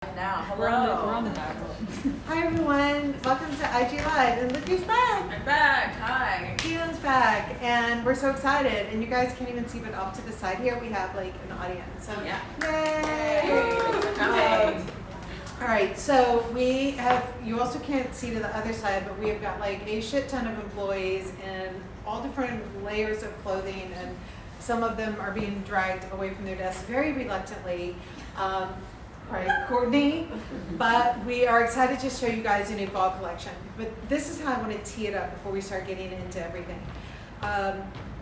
Now, We're on hello. the back. Hi everyone, welcome to IG Live, and look who's back! I'm back. Hi. Keelan's back, and we're so excited, and you guys can't even see, but off to the side here we have like an audience, so Yeah. yay! Hey, thanks for coming. Alright, so we have, you also can't see to the other side, but we have got like a shit ton of employees in all different layers of clothing, and some of them are being dragged away from their desks very reluctantly. Right, Courtney, but we are excited to show you guys a new fall collection. But this is how I want to tee it up before we start getting into everything.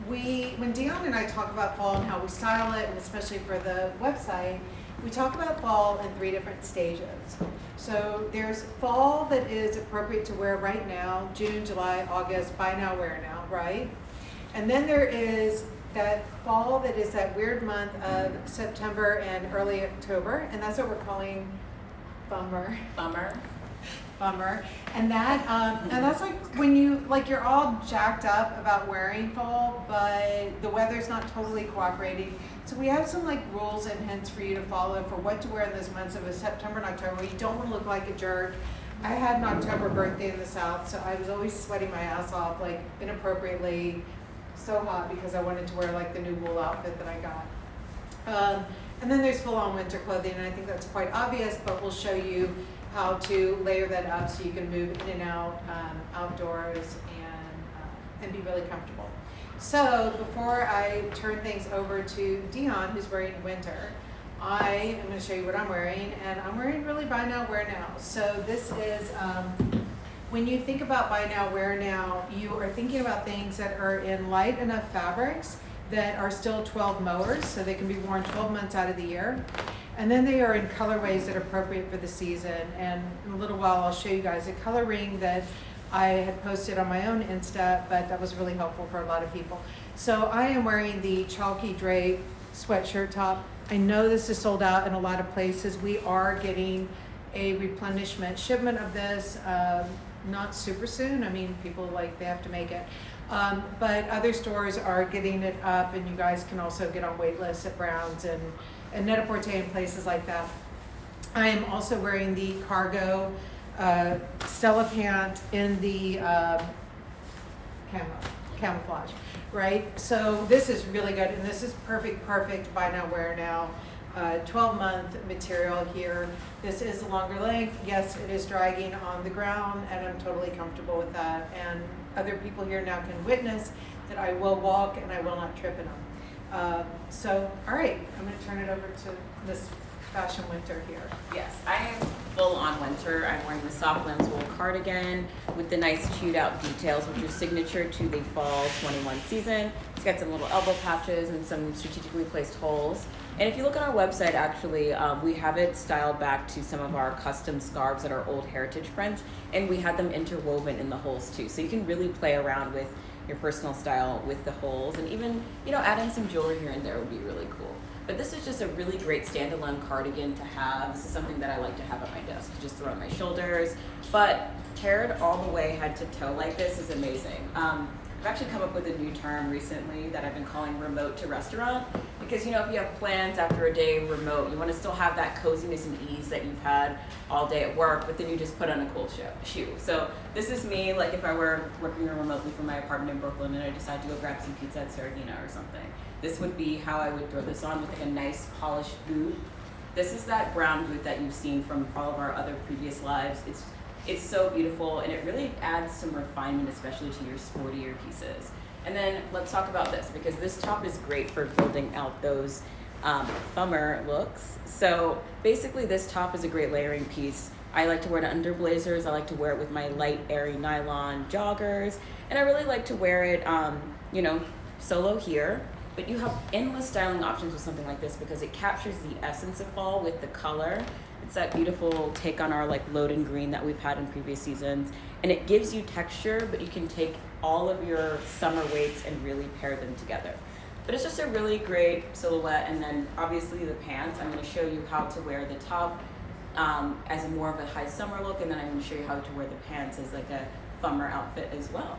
When Dion and I talk about fall and how we style it, and especially for the website, we talk about fall in 3 different stages. So there's fall that is appropriate to wear right now, June, July, August, buy now, wear now, right? And then there is that fall that is that weird month of September and early October, and that's what we're calling Fummer. Fummer. And that's like when you're all jacked up about wearing fall, but the weather's not totally cooperating. So we have some like rules and hints for you to follow for what to wear in those months of September and October. You don't want to look like a jerk. I had an October birthday in the South, so I was always sweating my ass off, like inappropriately. So hot because I wanted to wear like the new wool outfit that I got. And then there's full-on winter clothing, and I think that's quite obvious, but we'll show you how to layer that up so you can move in and out outdoors and be really comfortable. So before I turn things over to Dion, who's wearing winter, I am going to show you what I'm wearing, and I'm wearing really buy now, wear now. So this is when you think about buy now, wear now, you are thinking about things that are in light enough fabrics that are still 12 mowers, so they can be worn 12 months out of the year. And then they are in colorways that are appropriate for the season. And in a little while, I'll show you guys a color ring that I had posted on my own Insta, but that was really helpful for a lot of people. So I am wearing the Chalky Drape sweatshirt top. I know this is sold out in a lot of places. We are getting a replenishment shipment of this. Not super soon. I mean, people they have to make it. But other stores are getting it up, and you guys can also get on wait lists at Brown's and Net-a-Porter and places like that. I am also wearing the cargo Stella pant in the camouflage, right? So this is really good, and this is perfect buy now, wear now. 12-month material here. This is a longer length. Yes, it is dragging on the ground, and I'm totally comfortable with that. And other people here now can witness that I will walk and I will not trip in them. So, all right, I'm going to turn it over to Miss Fashion Winter here. Yes, I am full on winter. I'm wearing the soft lens wool cardigan with the nice chewed out details, which is signature to the fall 21 season. It's got some little elbow patches and some strategically placed holes. And if you look on our website, actually, we have it styled back to some of our custom scarves that are old heritage prints, and we had them interwoven in the holes too. So you can really play around with your personal style with the holes, and even, adding some jewelry here and there would be really cool. But this is just a really great standalone cardigan to have. This is something that I like to have at my desk, to just throw on my shoulders. But paired all the way head to toe like this is amazing. I've actually come up with a new term recently that I've been calling remote to restaurant, because if you have plans after a day remote, you want to still have that coziness and ease that you've had all day at work, but then you just put on a cool shoe. So this is me, like if I were working remotely from my apartment in Brooklyn and I decide to go grab some pizza at Saragina or something. This would be how I would throw this on with a nice polished boot. This is that brown boot that you've seen from all of our other previous lives. It's so beautiful, and it really adds some refinement, especially to your sportier pieces. And then let's talk about this, because this top is great for building out those Fummer looks. So basically this top is a great layering piece. I like to wear it under blazers. I like to wear it with my light, airy nylon joggers. And I really like to wear it, solo here. But you have endless styling options with something like this, because it captures the essence of fall with the color. It's that beautiful take on our load and green that we've had in previous seasons. And it gives you texture, but you can take all of your summer weights and really pair them together. But it's just a really great silhouette. And then obviously the pants, I'm going to show you how to wear the top as more of a high summer look. And then I'm going to show you how to wear the pants as like a Fummer outfit as well.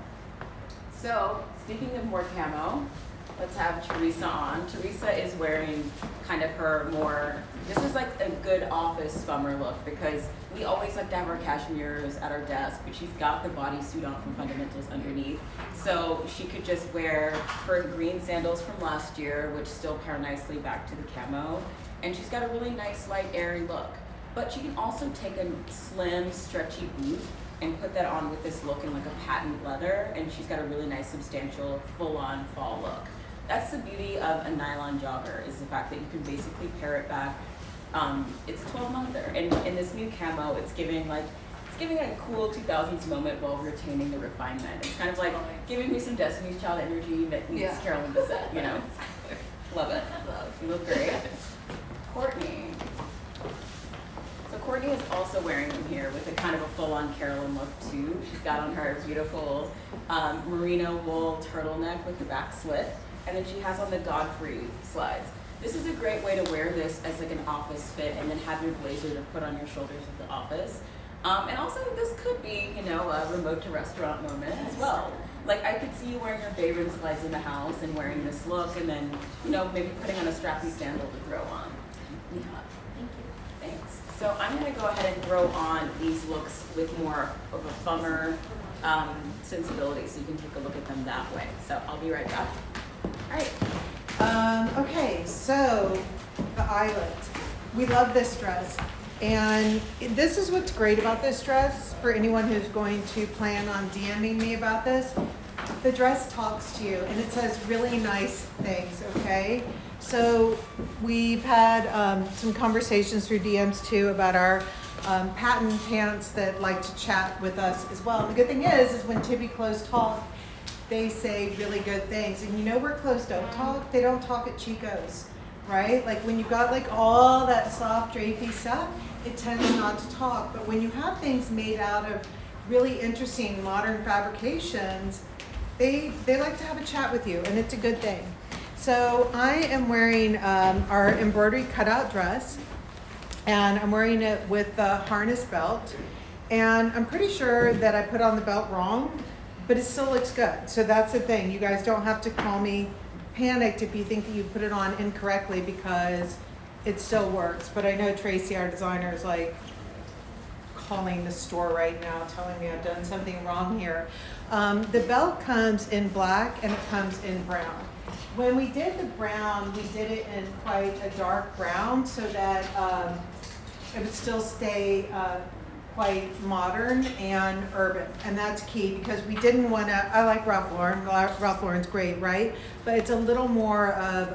So speaking of more camo, let's have Teresa on. Teresa is wearing kind of her more, this is like a good office Fummer look because we always like to have our cashmeres at our desk, but she's got the bodysuit on from Fundamentals underneath. So she could just wear her green sandals from last year, which still pair nicely back to the camo. And she's got a really nice, light, airy look. But she can also take a slim, stretchy boot and put that on with this look in like a patent leather, and she's got a really nice, substantial, full-on fall look. That's the beauty of a nylon jogger, is the fact that you can basically pair it back. It's a 12-monther, and in this new camo, it's giving a cool 2000s moment while retaining the refinement. It's kind of like giving me some Destiny's Child energy that meets Carolyn Bessette, you know? Love it. You look great. Courtney. So Courtney is also wearing them here with a kind of a full-on Carolyn look too. She's got on her beautiful merino wool turtleneck with the back slit, and then she has on the Godfrey slides. This is a great way to wear this as like an office fit and then have your blazer to put on your shoulders at the office. And also this could be, you know, a remote to restaurant moment as well. Like I could see you wearing your Bayron slides in the house and wearing this look and then, you know, maybe putting on a strappy sandal to throw on. Yeah. Thank you. Thanks. So I'm gonna go ahead and throw on these looks with more of a Fummer sensibility so you can take a look at them that way. So I'll be right back. All right. Okay, so the eyelet. We love this dress. And this is what's great about this dress for anyone who's going to plan on DMing me about this. The dress talks to you and it says really nice things, okay? So we've had some conversations through DMs too about our patent pants that like to chat with us as well. And the good thing is when Tibi clothes talk, they say really good things. And you know where clothes don't talk? They don't talk at Chico's, right? Like when you've got like all that soft drapey stuff, it tends not to talk. But when you have things made out of really interesting modern fabrications, they like to have a chat with you, and it's a good thing. So I am wearing our embroidery cutout dress, and I'm wearing it with the harness belt. And I'm pretty sure that I put on the belt wrong, but it still looks good. So that's the thing. You guys don't have to call me panicked if you think that you put it on incorrectly because it still works. But I know Tracy, our designer, is like calling the store right now, telling me I've done something wrong here. The belt comes in black and it comes in brown. When we did the brown, we did it in quite a dark brown so that it would still stay quite modern and urban, and that's key because we didn't want to, I like Ralph Lauren, Ralph Lauren's great, right? But it's a little more of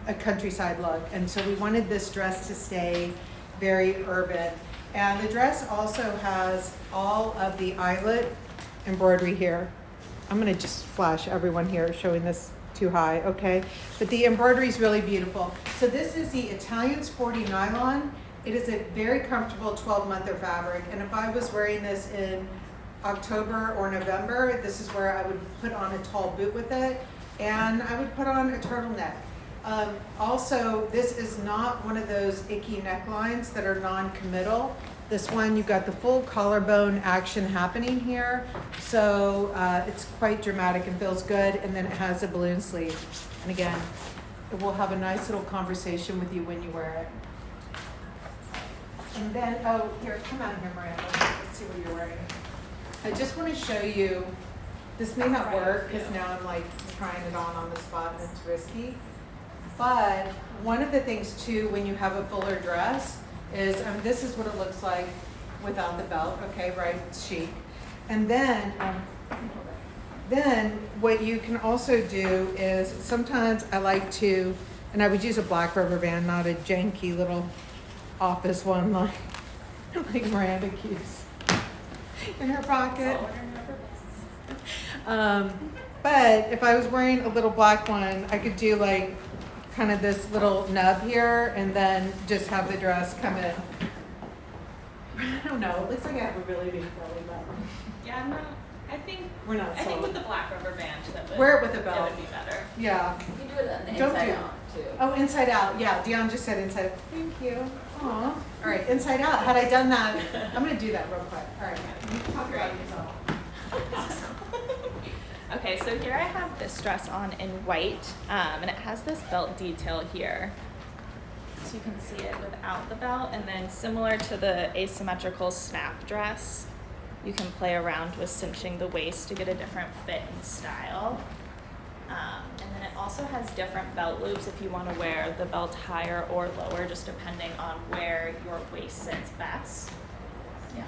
a countryside look, and so we wanted this dress to stay very urban. And the dress also has all of the eyelet embroidery here. I'm going to just flash everyone here showing this too high, okay? But the embroidery is really beautiful. So this is the Italian Sporty Nylon. It is a very comfortable 12-monther fabric, and if I was wearing this in October or November, this is where I would put on a tall boot with it, and I would put on a turtleneck. Also, this is not one of those icky necklines that are non-committal. This one, you've got the full collarbone action happening here, so it's quite dramatic and feels good, and then it has a balloon sleeve. And again, it will have a nice little conversation with you when you wear it. And then, oh, here, come on here, Miranda. Let's see what you're wearing. I just want to show you, this may not work because now I'm like trying it on the spot and it's risky. But one of the things too, when you have a fuller dress is, this is what it looks like without the belt, okay, right, it's chic. And then what you can also do is sometimes I like to, and I would use a black rubber band, not a janky little office one like Miranda keeps in her pocket. But if I was wearing a little black one, I could do like kind of this little nub here and then just have the dress come in. I don't know, it looks like I have a really big belly button. Yeah, I'm not, I think sold. with the black rubber band that would, wear it with a belt. That would be better. Yeah. You can do it on the Don't inside do- out too. Oh, inside out. Yeah, Dion just said inside. Thank you. Aw. All right, inside out. Had I done that, I'm going to do that real quick. All right, you talk about yourself. Okay, Okay, so here I have this dress on in white, and it has this belt detail here. So you can see it without the belt, and then similar to the asymmetrical snap dress, you can play around with cinching the waist to get a different fit and style. And then it also has different belt loops if you want to wear the belt higher or lower, just depending on where your waist sits best. Yeah.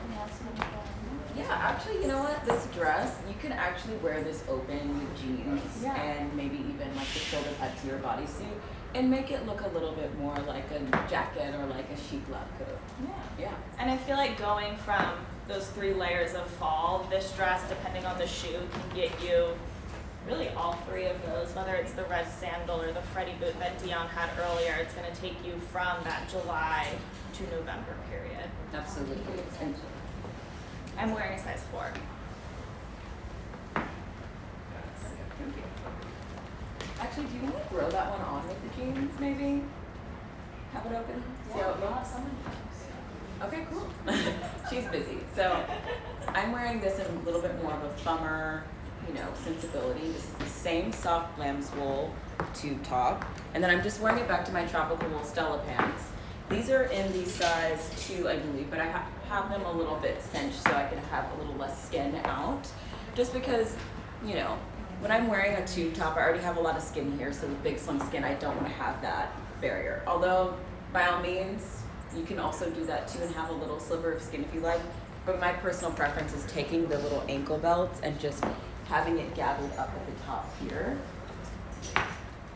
Yeah, actually, you know what? This dress, you can actually wear this open with jeans Yeah. and maybe even like the shoulder pad to your bodysuit and make it look a little bit more like a jacket or like a chic lab coat. Yeah. Yeah. And I feel like going from those 3 layers of fall, this dress, depending on the shoe, can get you really all 3 of those, whether it's the red sandal or the Freddie boot that Dion had earlier. It's going to take you from that July to November period. Absolutely. And I'm wearing a size 4. actually, do you want to throw that one on with the jeans, maybe? Have it open? See how it looks? Okay, cool. She's busy. So I'm wearing this in a little bit more of a Fummer, sensibility. This is the same soft lamb's wool tube top. And then I'm just wearing it back to my tropical wool Stella pants. These are in the size 2, I believe, but I have them a little bit cinched so I can have a little less skin out. Just because, when I'm wearing a tube top, I already have a lot of skin here, so with big slim skin, I don't want to have that barrier. Although, by all means, you can also do that too and have a little sliver of skin if you like. But my personal preference is taking the little ankle belts and just having it gathered up at the top here.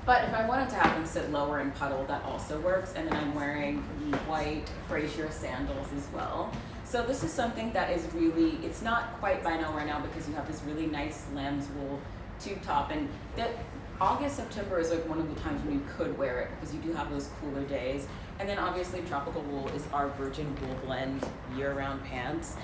But if I wanted to have them sit lower and puddle, that also works. And then I'm wearing the white Frazier sandals as well. So this is something that is really, it's not quite buy now wear now because you have this really nice lamb's wool tube top. And that August, September is like one of the times when you could wear it because you do have those cooler days. And then obviously tropical wool is our virgin wool blend year-round pants.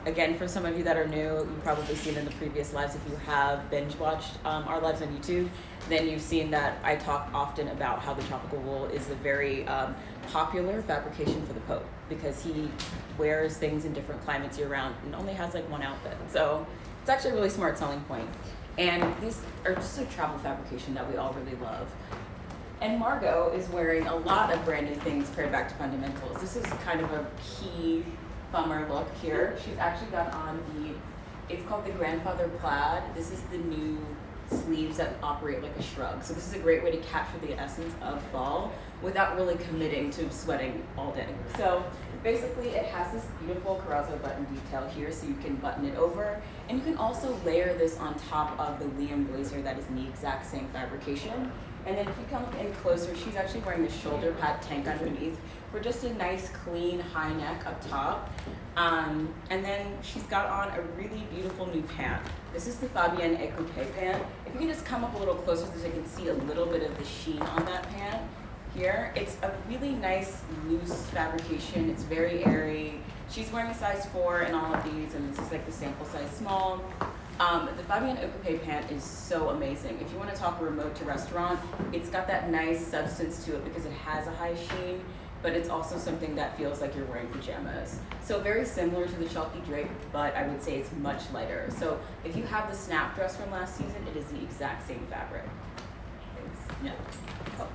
Again, for some of you that are new, you've probably seen in the previous lives, if you have binge watched our lives on YouTube, then you've seen that I talk often about how the tropical wool is a very popular fabrication for the Pope because he wears things in different climates year-round and only has like one outfit. So it's actually a really smart selling point. And these are just a travel fabrication that we all really love. And Margot is wearing a lot of brand new things paired back to fundamentals. This is kind of a key Fummer look here. She's actually got on it's called the grandfather plaid. This is the new sleeves that operate like a shrug. So this is a great way to capture the essence of fall without really committing to sweating all day. So basically it has this beautiful Corduroy button detail here so you can button it over. And you can also layer this on top of the Liam blazer that is in the exact same fabrication. And then if you come in closer, she's actually wearing the shoulder pad tank underneath for just a nice clean high neck up top. And then she's got on a really beautiful new pant. This is the Fabienne Écoupé pant. If you can just come up a little closer so you can see a little bit of the sheen on that pant here. It's a really nice loose fabrication. It's very airy. She's wearing a size 4 in all of these, and this is like the sample size small. The Fabienne Écoupé pant is so amazing. If you want to talk remote to restaurant, it's got that nice substance to it because it has a high sheen, but it's also something that feels like you're wearing pajamas. So very similar to the chalky drape, but I would say it's much lighter. So if you have the snap dress from last season, it is the exact same fabric. Yeah. Oh,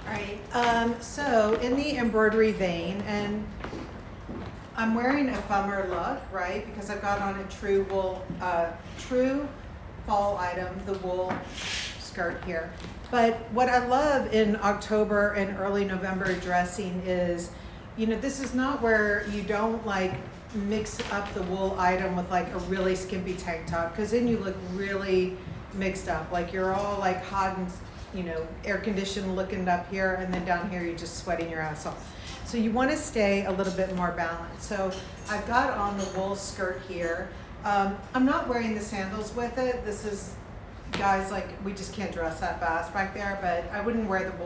All right, so in the embroidery vein, and I'm wearing a Fummer look, right? Because I've got on a true wool, true fall item, the wool skirt here. But what I love in October and early November dressing is, this is not where you don't like mix up the wool item with like a really skimpy tank top, because then you look really mixed up. Like you're all like hot and, air conditioned looking up here, and then down here you're just sweating your ass off. So you want to stay a little bit more balanced. So I've got on the wool skirt here. I'm not wearing the sandals with it. This is, guys, like we just can't dress that fast back there, but I wouldn't wear the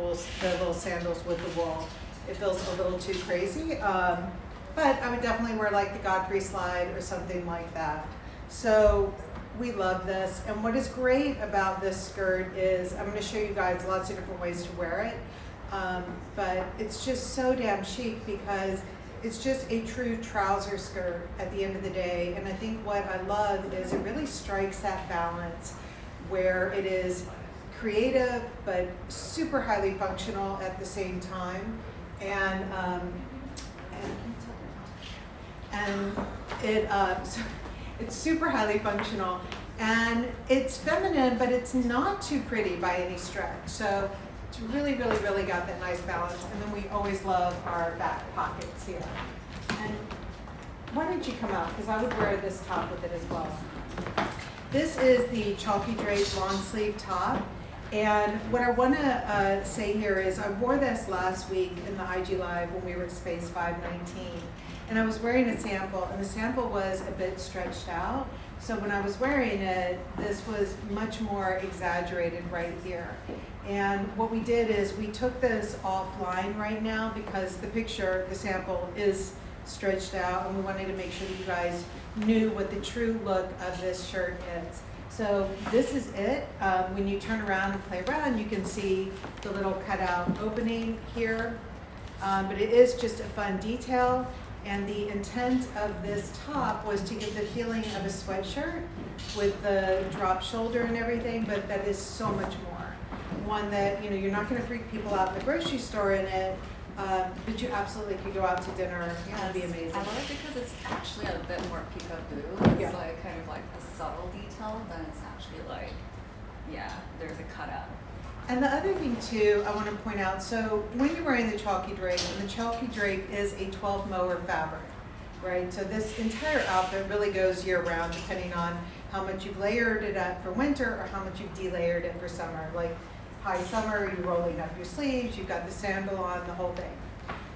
little sandals with the wool. It feels a little too crazy. But I would definitely wear like the Godfrey slide or something like that. So we love this. And what is great about this skirt is, I'm going to show you guys lots of different ways to wear it. But it's just so damn chic because It's just a true trouser skirt at the end of the day. And I think what I love is it really strikes that balance where it is creative but super highly functional at the same time. And so it's super highly functional. And it's feminine, but it's not too pretty by any stretch. So it's really, really, really got that nice balance. And then we always love our back pockets here. And why don't you come out? Because I would wear this top with it as well. This is the chalky drape long sleeve top. And what I want to say here is I wore this last week in the IG Live when we were at Space 519. And I was wearing a sample, and the sample was a bit stretched out. So when I was wearing it, this was much more exaggerated right here. And what we did is we took this offline right now because the picture, the sample, is stretched out, and we wanted to make sure that you guys knew what the true look of this shirt is. So this is it. When you turn around and play around, you can see the little cutout opening here. But it is just a fun detail. And the intent of this top was to give the feeling of a sweatshirt with the drop shoulder and everything, but that is so much more. One that, you know, you're not gonna freak people out in the grocery store in it, but you absolutely could go out to dinner. It would be amazing. I love it because it's actually a bit more peekaboo. It's Yeah. like kind of like a subtle detail, then it's actually like, yeah, there's a cutout. And the other thing too, I want to point out, so when you're wearing the chalky drape, and the chalky drape is a 12 mower fabric, right? So this entire outfit really goes year round depending on how much you've layered it up for winter or how much you've delayered it for summer. Like high summer, you're rolling up your sleeves, you've got the sandal on, the whole thing.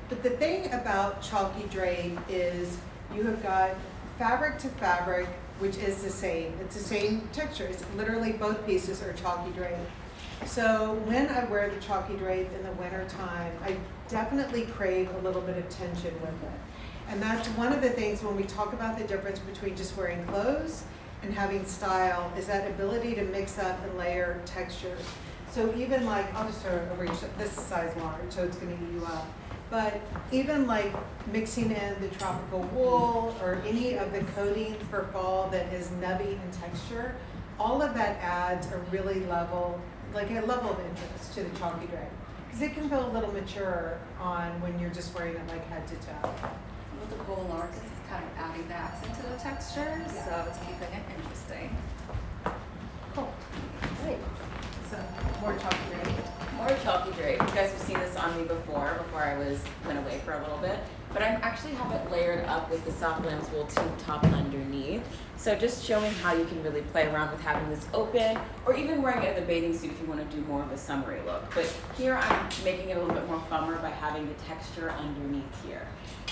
But the thing about chalky drape is you have got fabric to fabric, which is the same. It's the same texture. It's literally both pieces are chalky drape. So when I wear the chalky drape in the winter time, I definitely crave a little bit of tension with it. And that's one of the things when we talk about the difference between just wearing clothes and having style is that ability to mix up and layer textures. So even like, I'll just throw it over your shoulder. This is size large, so it's gonna eat you up. But even like mixing in the tropical wool or any of the coating for fall that is nubby in texture, all of that adds a really level of interest to the chalky drape. Because it can feel a little mature on when you're just wearing it like head to toe. With the gold arc, it's kind of adding the accent to the texture, so it's keeping it interesting. Cool. Great. So more chalky drape. More chalky drape. You guys have seen this on me before I went away for a little bit. But I actually have it layered up with the soft lamb's wool tube top underneath. So just showing how you can really play around with having this open, or even wearing it in a bathing suit if you want to do more of a summery look. But here I'm making it a little bit more Fummer by having the texture underneath here.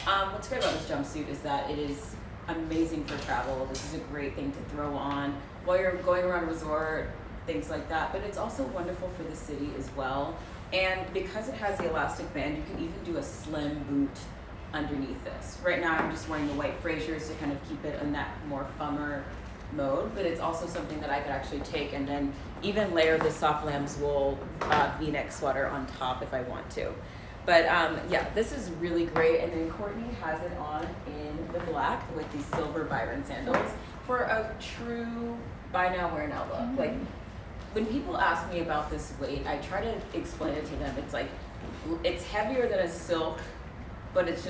What's great about this jumpsuit is that it is amazing for travel. This is a great thing to throw on while you're going around a resort, things like that. But it's also wonderful for the city as well. And because it has the elastic band, you can even do a slim boot underneath this. Right now I'm just wearing the white Frasers to kind of keep it in that more Fummer mode, but it's also something that I could actually take and then even layer the soft lamb's wool V-neck sweater on top if I want to. But yeah, this is really great. And then Courtney has it on in the black with these silver Byron sandals for a true buy now, wear now look. Like when people ask me about this weight, I try to explain it to them. It's like, it's heavier than a silk, but it's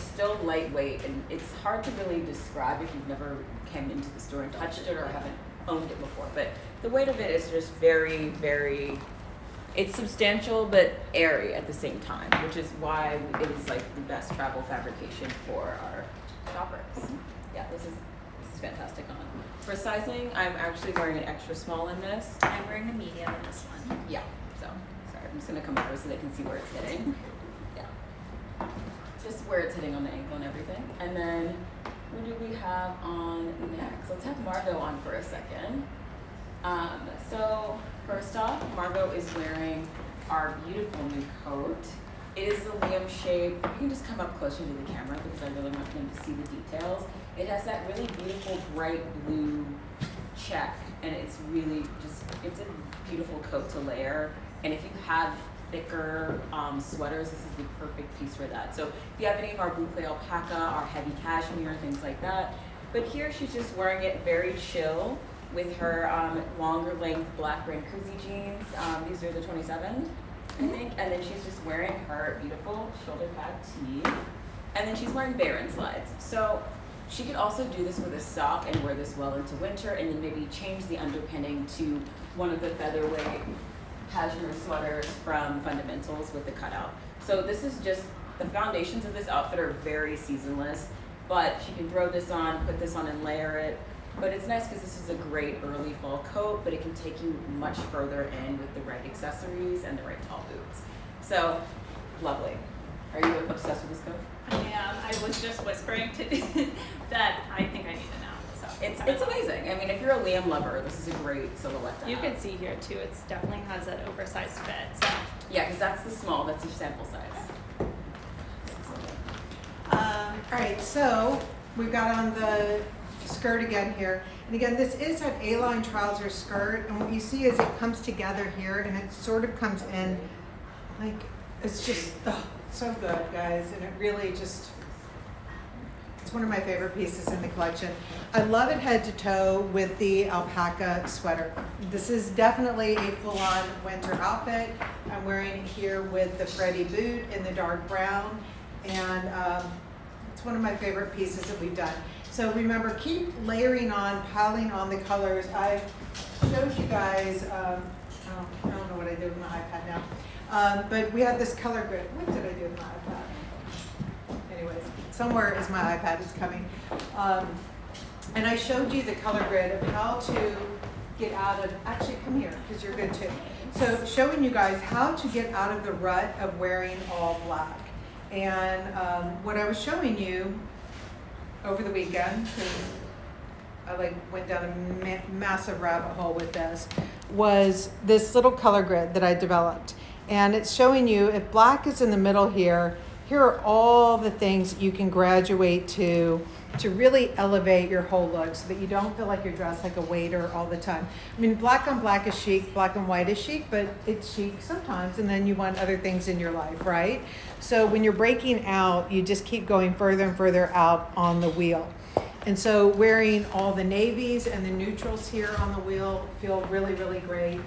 still lightweight, and it's hard to really describe if you've never came into the store and touched it or haven't owned it before. But the weight of it is just very, very, it's substantial but airy at the same time, which is why it is like the best travel fabrication for our shoppers. Yeah, this is fantastic on. For sizing, I'm actually wearing an extra small in this. I'm wearing a medium in this one. Yeah, so, sorry, I'm just gonna come over so they can see where it's hitting. Yeah. Just where it's hitting on the ankle and everything. And then, who do we have on next? Let's have Margot on for a second. So, first off, Margot is wearing our beautiful new coat. It is the Liam shape. You can just come up closer to the camera because I really want them to see the details. It has that really beautiful bright blue check, and it's really just, it's a beautiful coat to layer. And if you have thicker sweaters, this is the perfect piece for that. So if you have any of our boucle alpaca, our heavy cashmere, things like that. But here she's just wearing it very chill with her longer length black brand cruisy jeans. These are the 27, I think. And then she's just wearing her beautiful shoulder pad tee. And then she's wearing Baron slides. So she could also do this with a sock and wear this well into winter, and then maybe change the underpinning to one of the featherweight cashmere sweaters from Fundamentals with the cutout. So this is just, the foundations of this outfit are very seasonless, but she can throw this on, put this on and layer it. But it's nice because this is a great early fall coat, but it can take you much further in with the right accessories and the right tall boots. So, lovely. Are you obsessed with this coat? I am. I was just whispering to that I think I need it now. So It's amazing. I mean, if you're a Liam lover, this is a great silhouette to you have. can see here too. It's definitely has that oversized fit. So Yeah, because that's the small. That's your sample size. All right, so we've got on the skirt again here. And again, this is an A-line trouser skirt, and what you see is it comes together here, and it sort of comes in like, it's just so good, guys, and it really just, it's one of my favorite pieces in the collection. I love it head to toe with the alpaca sweater. This is definitely a full-on winter outfit. I'm wearing it here with the Freddy boot in the dark brown, and it's one of my favorite pieces that we've done. So remember, keep layering on, piling on the colors. I showed you guys, I don't know what I did with my iPad now, but we had this color grid. What did I do with my iPad? Anyways, somewhere is my iPad, it's coming. And I showed you the color grid of how to get out of, actually come here, because you're good too. So showing you guys how to get out of the rut of wearing all black. And what I was showing you over the weekend, because I went down a massive rabbit hole with this, was this little color grid that I developed. And it's showing you if black is in the middle here, here are all the things you can graduate to really elevate your whole look so that you don't feel like you're dressed like a waiter all the time. I mean, black on black is chic, black and white is chic, but it's chic sometimes, and then you want other things in your life, right? So when you're breaking out, you just keep going further and further out on the wheel. And so wearing all the navies and the neutrals here on the wheel feel really, really great.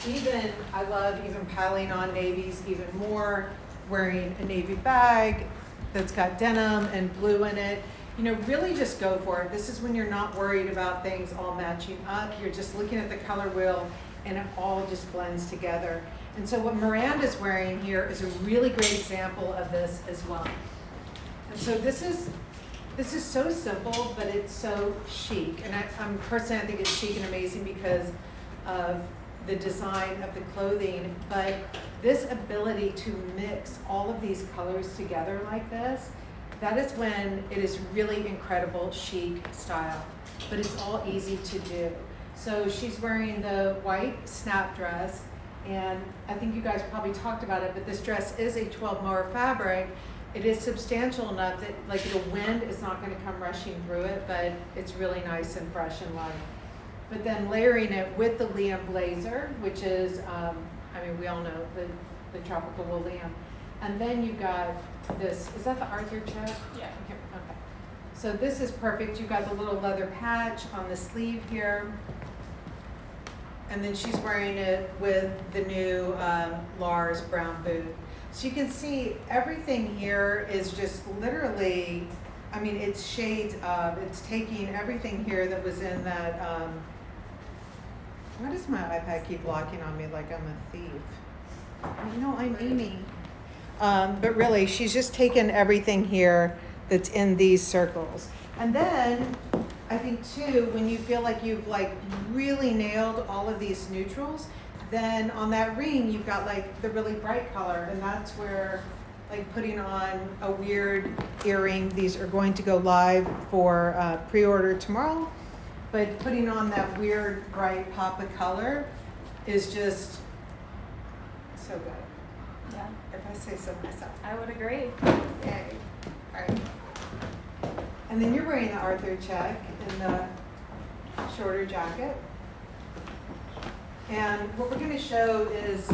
Even, I love even piling on navies even more, wearing a navy bag that's got denim and blue in it. You know, really just go for it. This is when you're not worried about things all matching up. You're just looking at the color wheel and it all just blends together. And so what Miranda's wearing here is a really great example of this as well. And so this is so simple, but it's so chic. And I'm personally, I think it's chic and amazing because of the design of the clothing. But this ability to mix all of these colors together like this, that is when it is really incredible chic style. But it's all easy to do. So she's wearing the white snap dress. And I think you guys probably talked about it, but this dress is a 12 more fabric. It is substantial enough that like the wind is not going to come rushing through it, but it's really nice and fresh and light. But then layering it with the Liam blazer, which is, I mean, we all know the tropical wool Liam. And then you've got this, is that the Arthur check? yeah. Okay. So this is perfect. You've got the little leather patch on the sleeve here. And then she's wearing it with the new Lars brown boot. So you can see everything here is just literally, I mean, it's shades of, it's taking everything here that was in that, why does my iPad keep locking on me like I'm a thief? You know, I'm Amy. But really, she's just taken everything here that's in these circles. And then, I think too, when you feel like you've really nailed all of these neutrals, then on that ring, you've got the really bright color, and that's where putting on a weird earring, these are going to go live for pre-order tomorrow, but putting on that weird bright pop of color is just so good. Yeah, If I say so myself. I would agree. Yay. All right. And then you're wearing the Arthur check in the shorter jacket. And what we're going to show is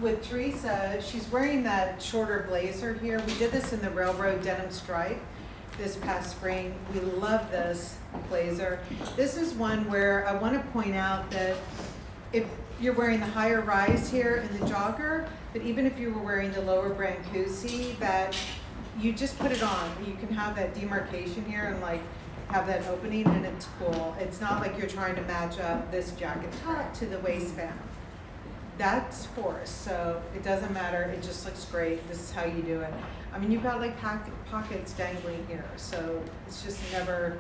with Teresa, she's wearing that shorter blazer here. We did this in the railroad denim stripe this past spring. We love this blazer. This is one where I want to point out that if you're wearing the higher rise here in the jogger, but even if you were wearing the lower Brancusi, that you just put it on. You can have that demarcation here and like have that opening, and it's cool. It's not like you're trying to match up this jacket top to the waistband. That's forced, so it doesn't matter. It just looks great. This is how you do it. I mean, you've got like pockets dangling here, so it's just never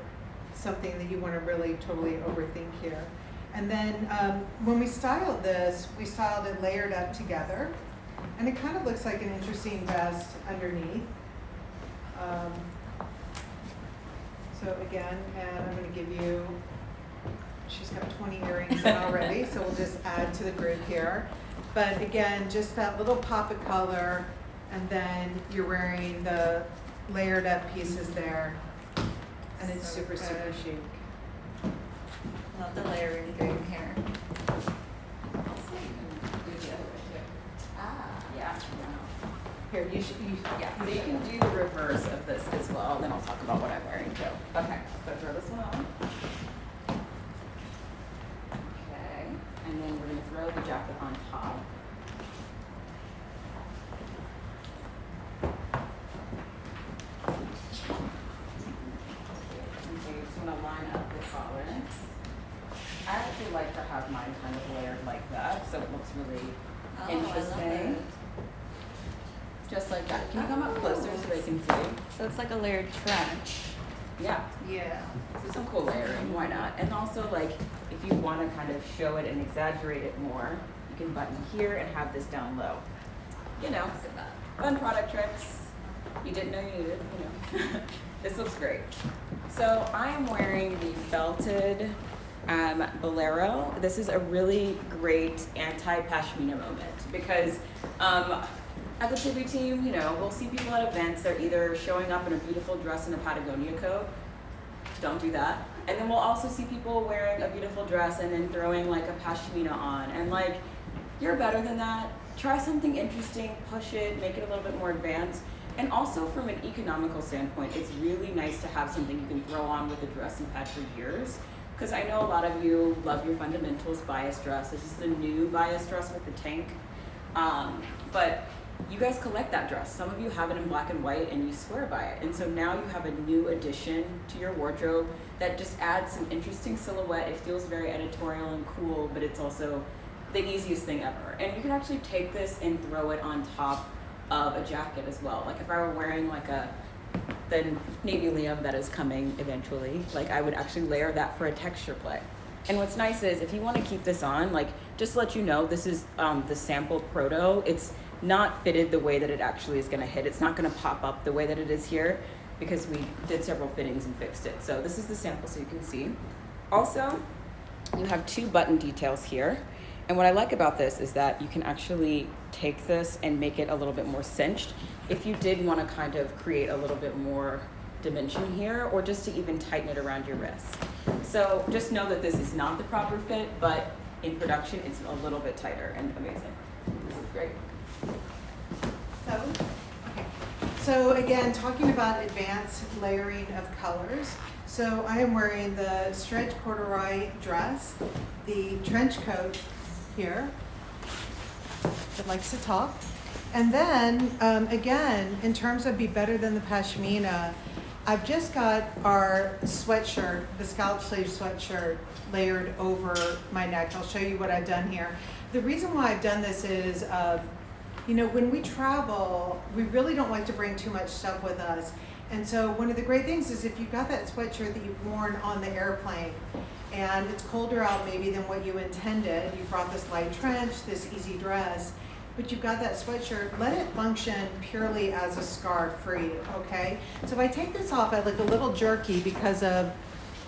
something that you want to really totally overthink here. And then when we styled this, we styled it layered up together, and it kind of looks like an interesting vest underneath. So again, and I'm going to give you, she's got 20 earrings in already, so we'll just add to the group here. But again, just that little pop of color, and then you're wearing the layered up pieces there, and it's So super, super good. chic. Love the layering green here. Also, you can do the other way too. Ah. Yeah. Here, you should, Yeah, so you can do the reverse of this as well, then I'll talk about what I'm wearing too. Okay, so throw this one on. Okay, and then we're gonna throw the jacket on top. And so you just wanna line up the collars. I actually like to have mine kind of layered like that, so it looks really Oh, I love interesting. it. Just like that. Can you come up closer so they can see? So it's like a layered trench. Yeah. Yeah. So some cool layering, why not? And also, like, if you want to kind of show it and exaggerate it more, you can button here and have this down low. You know, Look at that. fun product tricks you didn't know you needed, you know. This looks great. So I am wearing the felted bolero. This is a really great anti-pashmina moment because at the Tibi team, you know, we'll see people at events, they're either showing up in a beautiful dress and a Patagonia coat. Don't do that. And then we'll also see people wearing a beautiful dress and then throwing like a pashmina on. And like, you're better than that. Try something interesting, push it, make it a little bit more advanced. And also from an economical standpoint, it's really nice to have something you can throw on with a dress you've had for years. Because I know a lot of you love your fundamentals bias dress. This is the new bias dress with the tank. But you guys collect that dress. Some of you have it in black and white and you swear by it. And so now you have a new addition to your wardrobe that just adds some interesting silhouette. It feels very editorial and cool, but it's also the easiest thing ever. And you can actually take this and throw it on top of a jacket as well. Like if I were wearing like the navy liam that is coming eventually, like I would actually layer that for a texture play. And what's nice is if you want to keep this on, like just to let you know, this is the sampled proto. It's not fitted the way that it actually is going to hit. It's not going to pop up the way that it is here because we did several fittings and fixed it. So this is the sample so you can see. Also, you have 2 button details here. And what I like about this is that you can actually take this and make it a little bit more cinched if you did want to kind of create a little bit more dimension here or just to even tighten it around your wrist. So just know that this is not the proper fit, but in production it's a little bit tighter and amazing. This is great. So again, talking about advanced layering of colors. So I am wearing the stretch corduroy dress, the trench coat here that likes to talk. And then again, in terms of be better than the pashmina, I've just got our sweatshirt, the scallop sleeve sweatshirt layered over my neck. I'll show you what I've done here. The reason why I've done this is, you know, when we travel, we really don't like to bring too much stuff with us. And so one of the great things is if you've got that sweatshirt that you've worn on the airplane and it's colder out maybe than what you intended, you brought this light trench, this easy dress, but you've got that sweatshirt, let it function purely as a scarf for you, okay? So if I take this off, I look a little jerky because of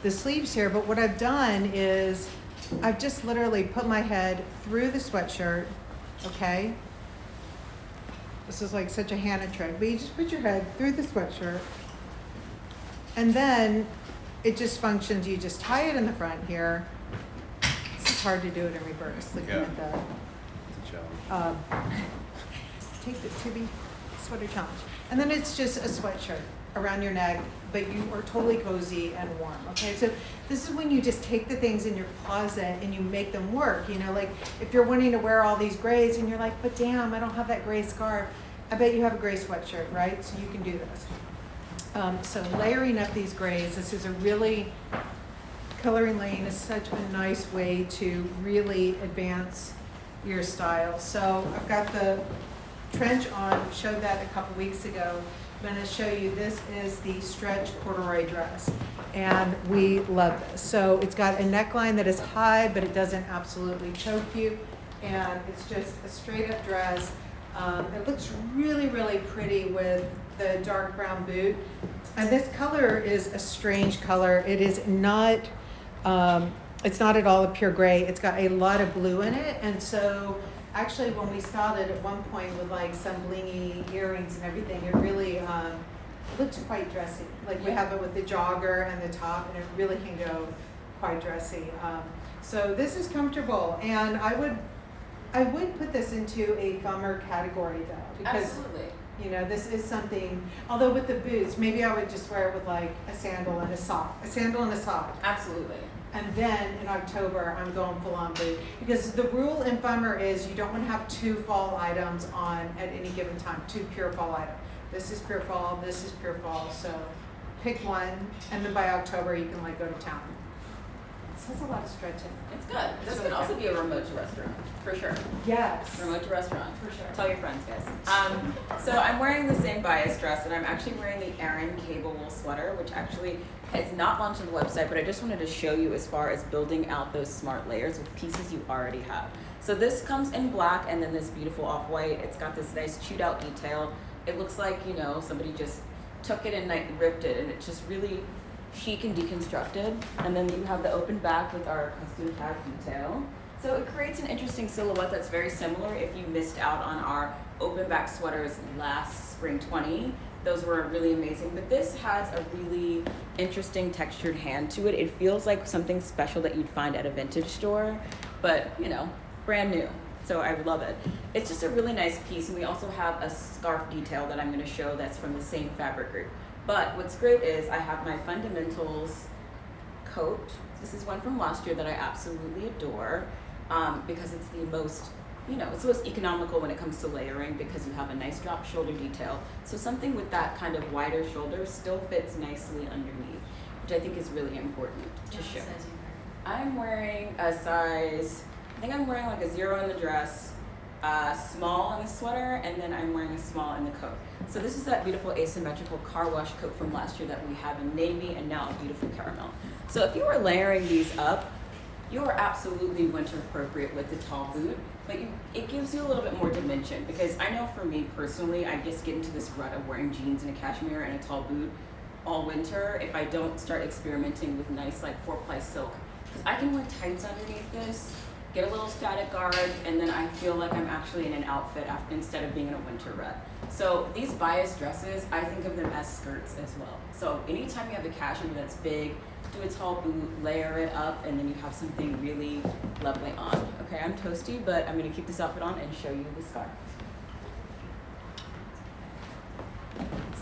the sleeves here, but what I've done is I've just literally put my head through the sweatshirt, okay? This is like such a Hannah trick, but you just put your head through the sweatshirt and then it just functions. You just tie it in the front here. This is hard to do it in reverse, looking at the challenge. Take the Tibi sweater challenge. And then it's just a sweatshirt around your neck, but you are totally cozy and warm, okay? So this is when you just take the things in your closet and you make them work, you know, like if you're wanting to wear all these grays and you're like, but damn, I don't have that gray scarf. I bet you have a gray sweatshirt, right? So you can do this. So layering up these grays, this is a really, coloring lane is such a nice way to really advance your style. So I've got the trench on, showed that a couple weeks ago. I'm going to show you, this is the stretch corduroy dress, and we love this. So it's got a neckline that is high, but it doesn't absolutely choke you, and it's just a straight up dress. It looks really, really pretty with the dark brown boot. And this color is a strange color. It is not, it's not at all a pure gray. It's got a lot of blue in it, and so actually, when we styled it at one point with like some blingy earrings and everything, it really it looks quite dressy. Like we have it with the jogger and the top, and it really can go quite dressy. So this is comfortable, and I would put this into a Fummer category though, because Absolutely. you know, this is something. Although with the boots, maybe I would just wear it with like a sandal and a sock, Absolutely. And then in October, I'm going full on boot. Because the rule in Fummer is you don't want to have 2 fall items on at any given time, 2 pure fall items. This is pure fall, this is pure fall. So pick one, and then by October, you can like go to town. This has a lot of stretching. It's good. This It's can really also good. be a remote to restaurant, for sure. Yes. Remote to restaurant. For sure. Tell your friends, guys. So I'm wearing the same bias dress, and I'm actually wearing the Aran cable wool sweater, which actually has not launched on the website, but I just wanted to show you as far as building out those smart layers with pieces you already have. So this comes in black, and then this beautiful off-white. It's got this nice chewed out detail. It looks like, you know, somebody just took it and like ripped it, and it's just really chic and deconstructed. And then you have the open back with our custom tag detail. So it creates an interesting silhouette that's very similar if you missed out on our open back sweaters last spring 20. Those were really amazing, but this has a really interesting textured hand to it. It feels like something special that you'd find at a vintage store, but you know, brand new. So I love it. It's just a really nice piece, and we also have a scarf detail that I'm gonna show that's from the same fabric group. But what's great is I have my Fundamentals coat. This is one from last year that I absolutely adore because it's the most, you know, it's the most economical when it comes to layering because you have a nice drop shoulder detail. So something with that kind of wider shoulder still fits nicely underneath, which I think is really important to show. I'm wearing a size, I think I'm wearing like a 0 in the dress, small in the sweater, and then I'm wearing a small in the coat. So this is that beautiful asymmetrical car wash coat from last year that we have in navy and now a beautiful caramel. So if you were layering these up, you are absolutely winter appropriate with the tall boot, but it gives you a little bit more dimension, because I know for me personally, I just get into this rut of wearing jeans and a cashmere and a tall boot all winter if I don't start experimenting with nice like 4-ply silk. Because I can wear tights underneath this, get a little static guard, and then I feel like I'm actually in an outfit instead of being in a winter rut. So these bias dresses, I think of them as skirts as well. So anytime you have a cashmere that's big, do a tall boot, layer it up, and then you have something really lovely on. Okay, I'm toasty, but I'm gonna keep this outfit on and show you the scarf.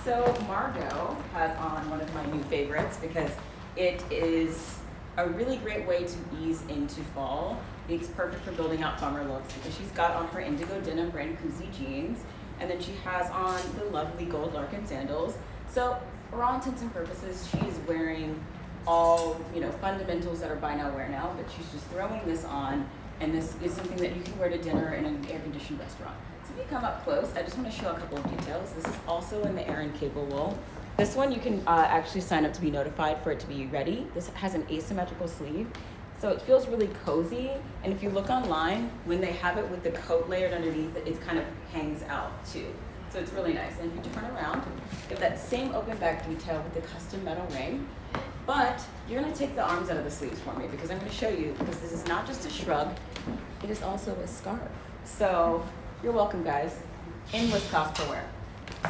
So Margot has on one of my new favorites because it is a really great way to ease into fall. It's perfect for building out summer looks because she's got on her indigo denim brand koozie jeans, and then she has on the lovely gold Larkin sandals. So for all intents and purposes, she's wearing all, you know, fundamentals that are buy now, wear now, but she's just throwing this on, and this is something that you can wear to dinner in an air-conditioned restaurant. So if you come up close, I just want to show a couple of details. This is also in the Aran cable wool. This one you can actually sign up to be notified for it to be ready. This has an asymmetrical sleeve, so it feels really cozy. And if you look online, when they have it with the coat layered underneath, it kind of hangs out too. So it's really nice. And if you turn around, you have that same open back detail with the custom metal ring. But you're gonna take the arms out of the sleeves for me because I'm gonna show you, because this is not just a shrug, it is also a scarf. So you're welcome, guys, in Wisconsin for wear.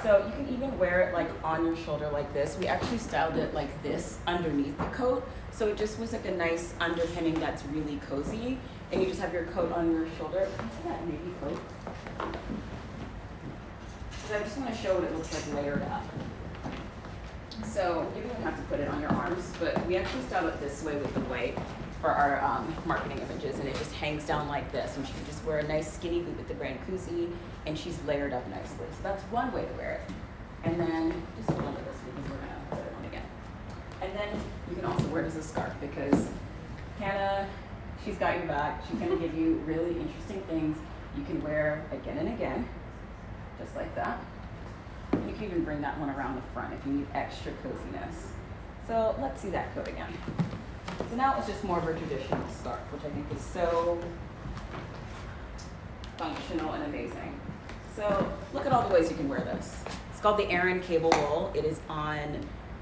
So you can even wear it like on your shoulder like this. We actually styled it like this underneath the coat. So it just was like a nice underpinning that's really cozy. and you just have your coat on your shoulder. Yeah, navy coat. So I just want to show what it looks like layered up. So you don't have to put it on your arms, but we actually style it this way with the white for our marketing images, and it just hangs down like this, and she can just wear a nice skinny boot with the brand Koozie, and she's layered up nicely. So that's one way to wear it. And then just hold on to this because we're gonna put it on again. And then you can also wear it as a scarf because Hannah, she's got your back. She's gonna give you really interesting things you can wear again and again, just like that. You can even bring that one around the front if you need extra coziness. So let's see that coat again. So now it's just more of a traditional scarf, which I think is so functional and amazing. So look at all the ways you can wear this. It's called the Aran Cable Wool. It is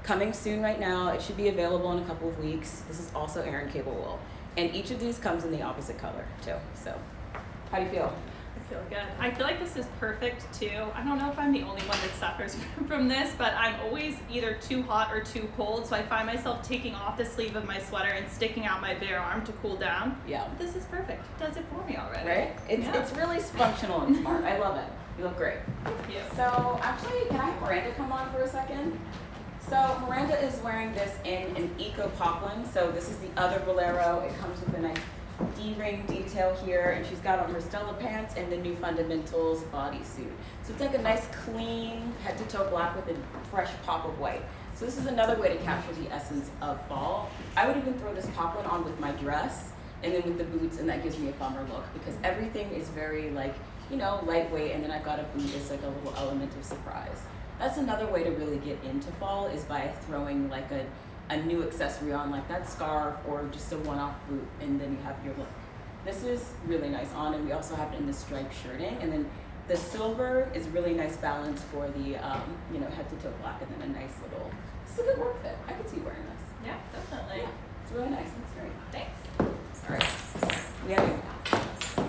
coming soon right now. It should be available in a couple of weeks. This is also Aran Cable Wool. And each of these comes in the opposite color too. So how do you feel? I feel good. I feel like this is perfect too. I don't know if I'm the only one that suffers from this, but I'm always either too hot or too cold, so I find myself taking off the sleeve of my sweater and sticking out my bare arm to cool down. Yeah. This is perfect. It does it for me already. Right? It's really functional and smart. I love it. You look great. Thank you. So actually, can I have Miranda come on for a second? So Miranda is wearing this in an eco poplin. So this is the other bolero. It comes with a nice D-ring detail here, and she's got on her Stella pants and the new Fundamentals bodysuit. So it's like a nice clean head to toe black with a fresh pop of white. So this is another way to capture the essence of fall. I would even throw this poplin on with my dress and then with the boots, and that gives me a Fummer look because everything is very lightweight, and then I've got a boot as like a little element of surprise. That's another way to really get into fall is by throwing like a new accessory on, like that scarf or just a one-off boot, and then you have your look. This is really nice on, and we also have it in the striped shirting, and then the silver is really nice balance for the head to toe black, and then a nice little, it's a good work fit. I could see you wearing this. Yeah, definitely. Yeah, it's really nice. It's great. Thanks. All right, we have you.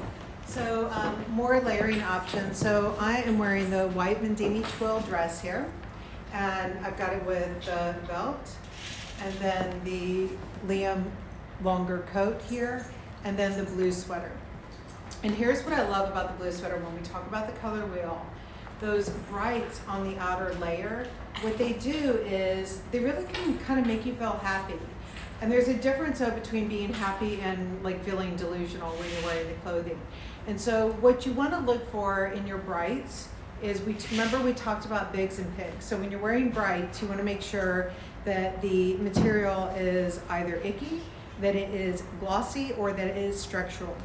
So more layering options. So I am wearing the white Mendini twill dress here, and I've got it with the belt, and then the Liam longer coat here, and then the blue sweater. And here's what I love about the blue sweater when we talk about the color wheel. Those brights on the outer layer, what they do is they really can kind of make you feel happy. And there's a difference between being happy and like feeling delusional when you're wearing the clothing. And so what you want to look for in your brights is, remember we talked about bigs and pigs. So when you're wearing brights, you want to make sure that the material is either icky, that it is glossy, or that it is structural.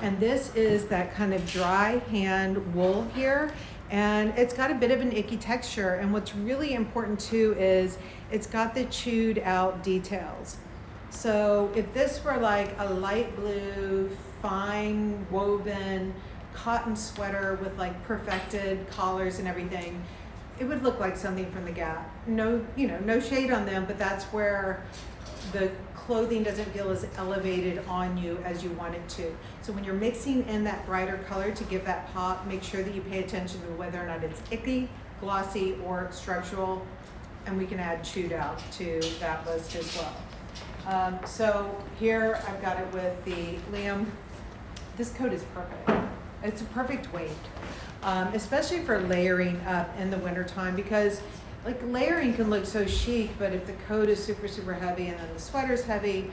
And this is that kind of dry hand wool here, and it's got a bit of an icky texture. And what's really important too is it's got the chewed out details. So if this were like a light blue, fine woven cotton sweater with like perfected collars and everything, it would look like something from the Gap. No shade on them, but that's where the clothing doesn't feel as elevated on you as you want it to. So when you're mixing in that brighter color to give that pop, make sure that you pay attention to whether or not it's icky, glossy, or structural, and we can add chewed out to that list as well. So here I've got it with the Liam. This coat is perfect. It's a perfect weight, especially for layering up in the wintertime, because like layering can look so chic, but if the coat is super, super heavy and then the sweater's heavy,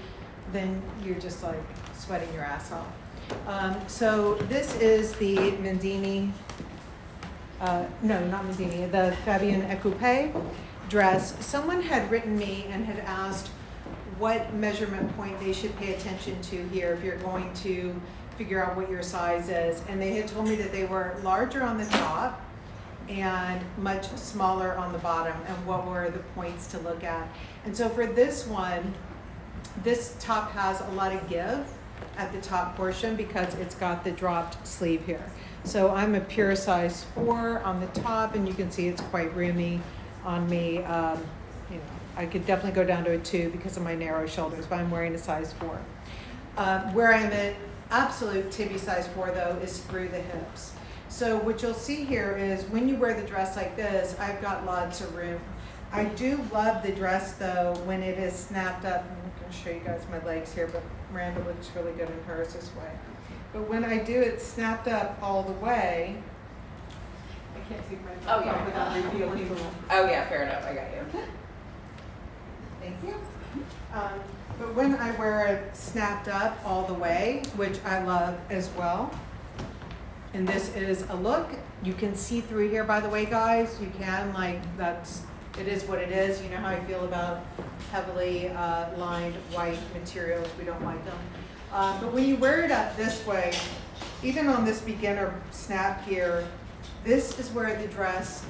then you're just like sweating your ass off. So this is the Mendini, no, not Mendini, the Fabian Ecoupe dress. Someone had written me and had asked what measurement point they should pay attention to here if you're going to figure out what your size is. And they had told me that they were larger on the top and much smaller on the bottom, and what were the points to look at. And so for this one, this top has a lot of give at the top portion because it's got the dropped sleeve here. So I'm a pure size 4 on the top, and you can see it's quite roomy on me. I could definitely go down to a 2 because of my narrow shoulders, but I'm wearing a size 4. Where I'm an absolute Tibi size 4 though is through the hips. So what you'll see here is when you wear the dress like this, I've got lots of room. I do love the dress though when it is snapped up. I'm going to show you guys my legs here, but Miranda looks really good in hers this way. but when I do it snapped up all the way, I can't take my Oh, top yeah. off without revealing. Oh yeah, fair enough, I got you. Thank you. But when I wear it snapped up all the way, which I love as well, and this is a look, you can see through here, by the way, guys, you can, like, it is what it is. You know how I feel about heavily lined white materials, we don't like them. But when you wear it up this way, even on this beginner snap here, this is where the dress,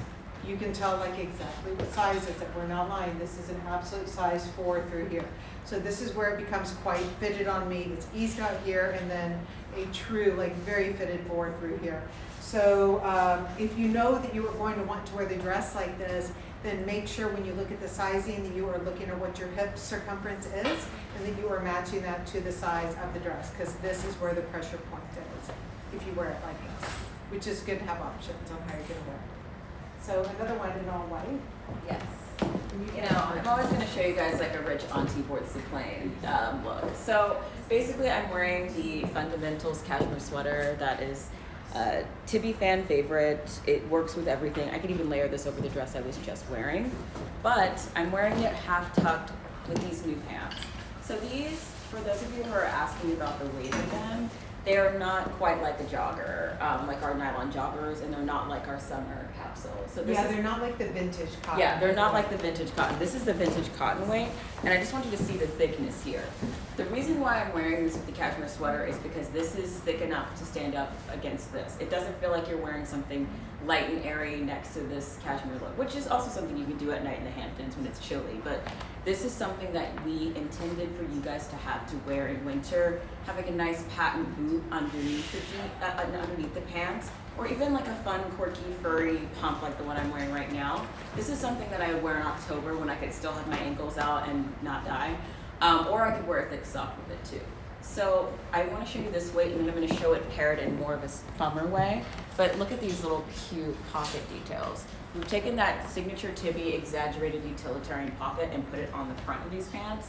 you can tell like exactly what size is it. We're not lying, this is an absolute size 4 through here. So this is where it becomes quite fitted on me. It's eased out here and then a true, like very fitted 4 through here. So if you know that you are going to want to wear the dress like this, then make sure when you look at the sizing that you are looking at what your hip circumference is and that you are matching that to the size of the dress, because this is where the pressure point is if you wear it like this, which is good to have options on how you're going to wear it. So another one in all white. Yes. And You know, I'm always going to show you guys like a rich auntie boards the plane look. So basically I'm wearing the Fundamentals cashmere sweater that is Tibi fan favorite. It works with everything. I could even layer this over the dress I was just wearing. But I'm wearing it half tucked with these new pants. So these, for those of you who are asking about the weight of them, they are not quite like a jogger, like our nylon joggers, and they're not like our summer capsule. So this is, they're not like the vintage cotton. yeah, they're not like the vintage cotton. This is the vintage cotton weight, and I just want you to see the thickness here. The reason why I'm wearing this with the cashmere sweater is because this is thick enough to stand up against this. It doesn't feel like you're wearing something light and airy next to this cashmere look, which is also something you can do at night in the Hamptons when it's chilly. But this is something that we intended for you guys to have to wear in winter, have like a nice patent boot underneath the pants, or even like a fun, quirky, furry pump like the one I'm wearing right now. This is something that I would wear in October when I could still have my ankles out and not die. Or I could wear a thick sock with it too. So I want to show you this weight, and then I'm going to show it paired in more of a Fummer way. But look at these little cute pocket details. We've taken that signature Tibi exaggerated utilitarian pocket and put it on the front of these pants.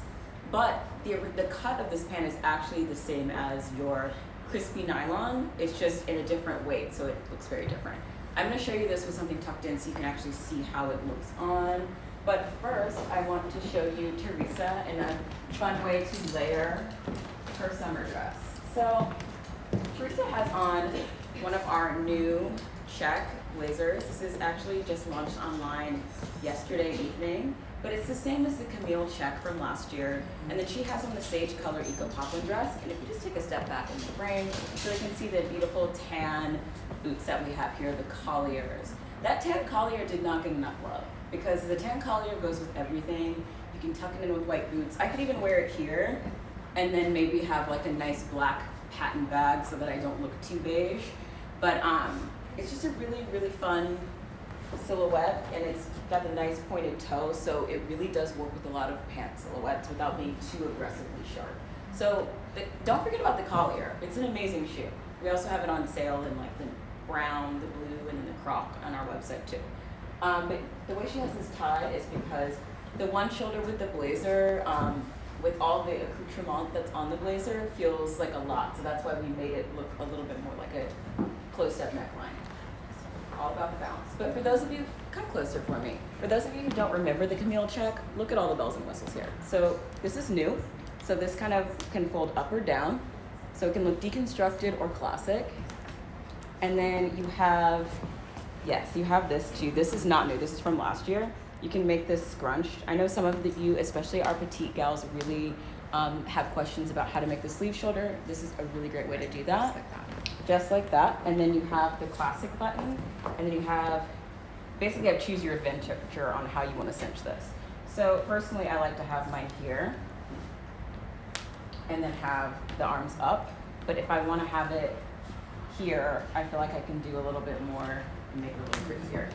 But the cut of this pant is actually the same as your crispy nylon. It's just in a different weight, so it looks very different. I'm going to show you this with something tucked in so you can actually see how it looks on. But first, I want to show you Teresa in a fun way to layer her summer dress. So Teresa has on one of our new check blazers. This is actually just launched online yesterday evening, but it's the same as the Camille check from last year. And then she has on the sage color Eco Poplin dress. And if you just take a step back in the frame, so you can see the beautiful tan boots that we have here, the colliers. That tan collier did not get enough love, because the tan collier goes with everything. You can tuck it in with white boots. I could even wear it here and then maybe have like a nice black patent bag so that I don't look too beige. But it's just a really, really fun silhouette, and it's got a nice pointed toe, so it really does work with a lot of pant silhouettes without being too aggressively sharp. So don't forget about the collier. It's an amazing shoe. We also have it on sale in like the brown, the blue, and then the croc on our website too. But the way she has this tied is because the one shoulder with the blazer, with all the accoutrement that's on the blazer, feels like a lot. So that's why we made it look a little bit more like a closed-up neckline. All about the balance. But for those of you, come closer for me. For those of you who don't remember the Camille check, look at all the bells and whistles here. So this is new. So this kind of can fold up or down. So it can look deconstructed or classic. And then you have, yes, you have this too. This is not new. This is from last year. You can make this scrunched. I know some of you, especially our petite gals, really have questions about how to make the sleeve shoulder. This is a really great way to do that. Just like that. And then you have the classic button. And then you have, basically I choose your adventure on how you want to cinch this. So personally, I like to have mine here and then have the arms up. But if I want to have it here, I feel like I can do a little bit more and make it a little crazier.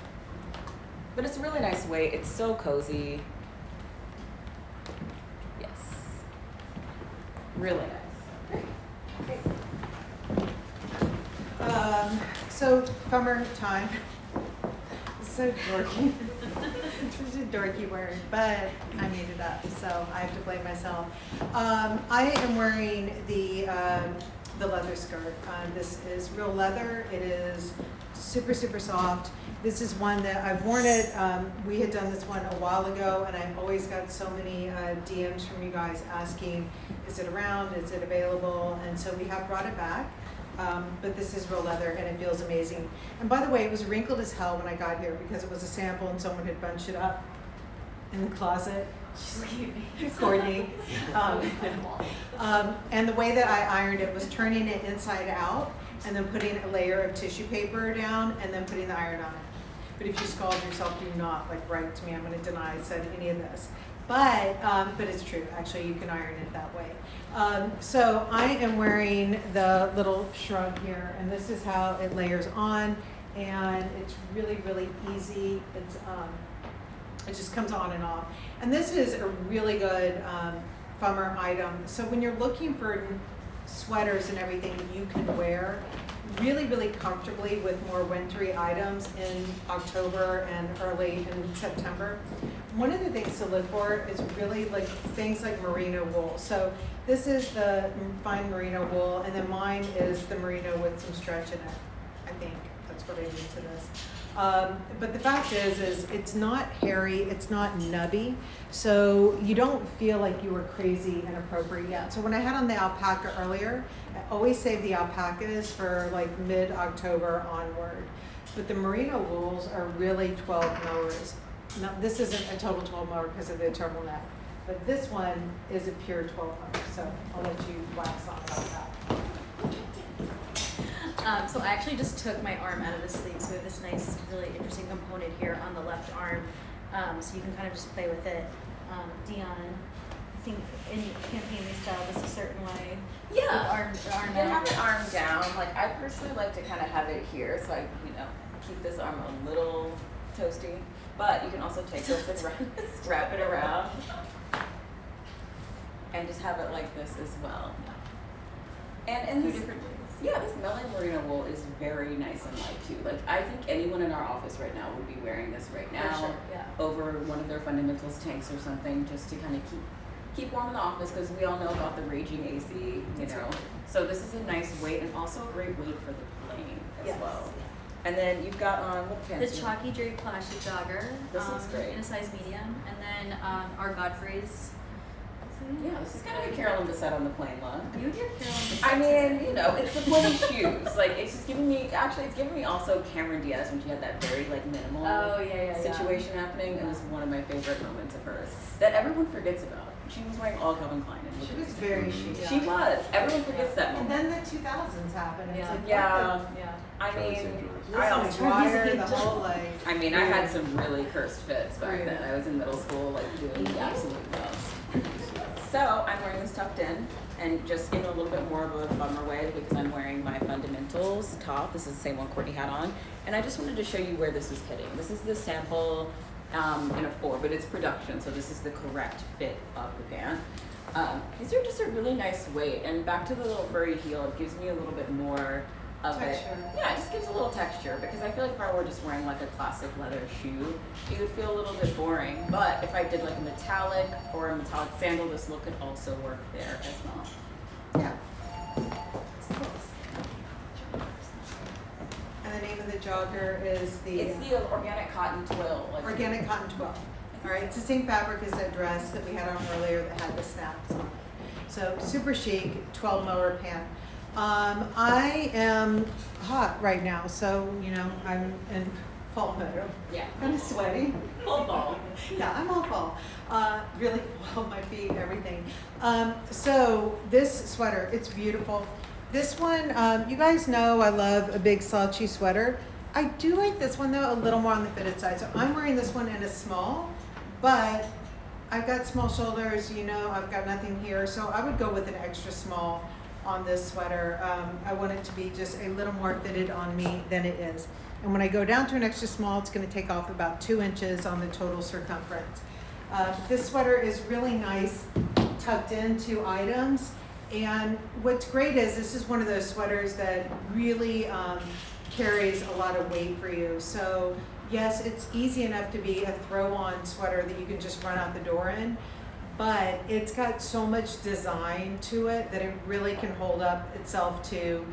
But it's a really nice weight. It's so cozy. Yes. Really nice. Okay. So Fummer time. So dorky. Such a dorky word, but I made it up, so I have to blame myself. I am wearing the the leather skirt. This is real leather. It is super, super soft. This is one that I've worn it. We had done this one a while ago, and I've always got so many DMs from you guys asking, is it around, is it available? And so we have brought it back. But this is real leather, and it feels amazing. And by the way, it was wrinkled as hell when I got here because it was a sample and someone had bunched it up in the closet. She's looking at me, Courtney. And the way that I ironed it was turning it inside out and then putting a layer of tissue paper down and then putting the iron on it. But if you scald yourself, do not write to me. I'm going to deny I said any of this. But it's true. Actually, you can iron it that way. So I am wearing the little shrug here, and this is how it layers on, and it's really, really easy. It's it just comes on and off. And this is a really good Fummer item. So when you're looking for sweaters and everything that you can wear really, really comfortably with more wintry items in October and early in September, one of the things to look for is really things like merino wool. So this is the fine merino wool, and then mine is the merino with some stretch in it. I think that's what I need to this. But the fact is it's not hairy, it's not nubby, so you don't feel like you were crazy inappropriate yet. So when I had on the alpaca earlier, I always save the alpacas for mid-October onward. But the merino wools are really 12 mowers. Now, this isn't a total 12 mower because of the turtleneck, but this one is a pure 12 mower, so I'll let you wax on about that. So I actually just took my arm out of the sleeve, so we have this nice, really interesting component here on the left arm, so you can kind of just play with it. Dion, I think in campaign we style this a certain way. Yeah, With arm you can have out. an arm down. I personally like to kind of have it here, so I, keep this arm a little toasty. But you can also take this and wrap it around, and just have it like this as well. And this, different ways. yeah, this melon merino wool is very nice and light too. I think anyone in our office right now would be wearing this right now For sure, yeah. over one of their fundamentals tanks or something, just to kind of keep warm in the office, because we all know about the raging AC, So this is a nice weight, and also a great weight for the plane as Yes. well. And then you've got on what The pants? chalky draped plastic jogger. This looks great. In a size medium. And then our Godfrey's. Yeah, this is kind of a Carolyn Bessette on the plane look. You and your Carolyn I Bessette mean, it's the pointy shoes. It's just giving me, it's giving me also Cameron Diaz when she had that very minimal situation happening. It was one of my favorite moments of hers that everyone forgets about. She was wearing all Calvin Klein. And She was very chic. She was. Everyone forgets that And moment. then the 2000s happened. It's Yeah. Yeah. I mean, I I was also, wire the whole I mean, I had some really cursed fits back then. I was in middle school, doing the absolute most. So I'm wearing this tucked in, and just in a little bit more of a bummer way because I'm wearing my fundamentals top. This is the same one Courtney had on, and I just wanted to show you where this is hitting. This is the sample in a 4, but it's production, so this is the correct fit of the pant. These are just a really nice weight, and back to the little furry heel, it gives me a little bit more of Texture. it. Yeah, it just gives a little texture, because I feel like if I were just wearing a classic leather shoe, it would feel a little bit boring. But if I did a metallic or a metallic sandal, this look could also work there as well. Yeah. And the name of the jogger is It's the organic cotton twill. organic cotton twill. All right, it's the same fabric as that dress that we had on earlier that had the snaps on it. So super chic, 12 mower pant. I am hot right now, so I'm in fall mode. Yeah. Kind of sweaty. Full fall. Yeah, I'm all fall. Really fall, my feet, everything. So this sweater, it's beautiful. This one, you guys know I love a big slouchy sweater. I do like this one though, a little more on the fitted side. So I'm wearing this one in a small, but I've got small shoulders, I've got nothing here. So I would go with an extra small on this sweater. I want it to be just a little more fitted on me than it is. And when I go down to an extra small, it's going to take off about 2 inches on the total circumference. This sweater is really nice, tucked into items. And what's great is this is one of those sweaters that really carries a lot of weight for you. So yes, it's easy enough to be a throw-on sweater that you can just run out the door in. but it's got so much design to it that it really can hold up itself to,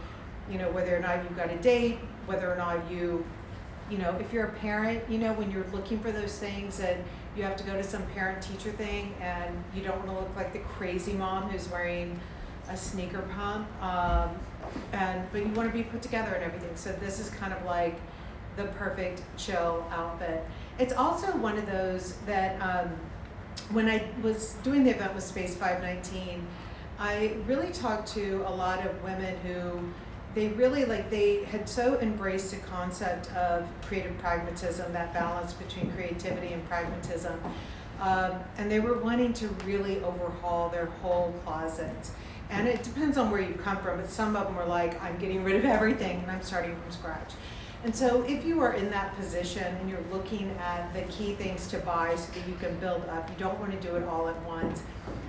whether or not you've got a date, whether or not if you're a parent, when you're looking for those things and you have to go to some parent-teacher thing and you don't want to look like the crazy mom who's wearing a sneaker pump, but you want to be put together and everything. So this is kind of like the perfect chill outfit. It's also one of those that when I was doing the event with Space 519, I really talked to a lot of women who they had so embraced the concept of creative pragmatism, that balance between creativity and pragmatism, and they were wanting to really overhaul their whole closets. And it depends on where you come from, but some of them were like, I'm getting rid of everything and I'm starting from scratch. And so if you are in that position and you're looking at the key things to buy so that you can build up, you don't want to do it all at once,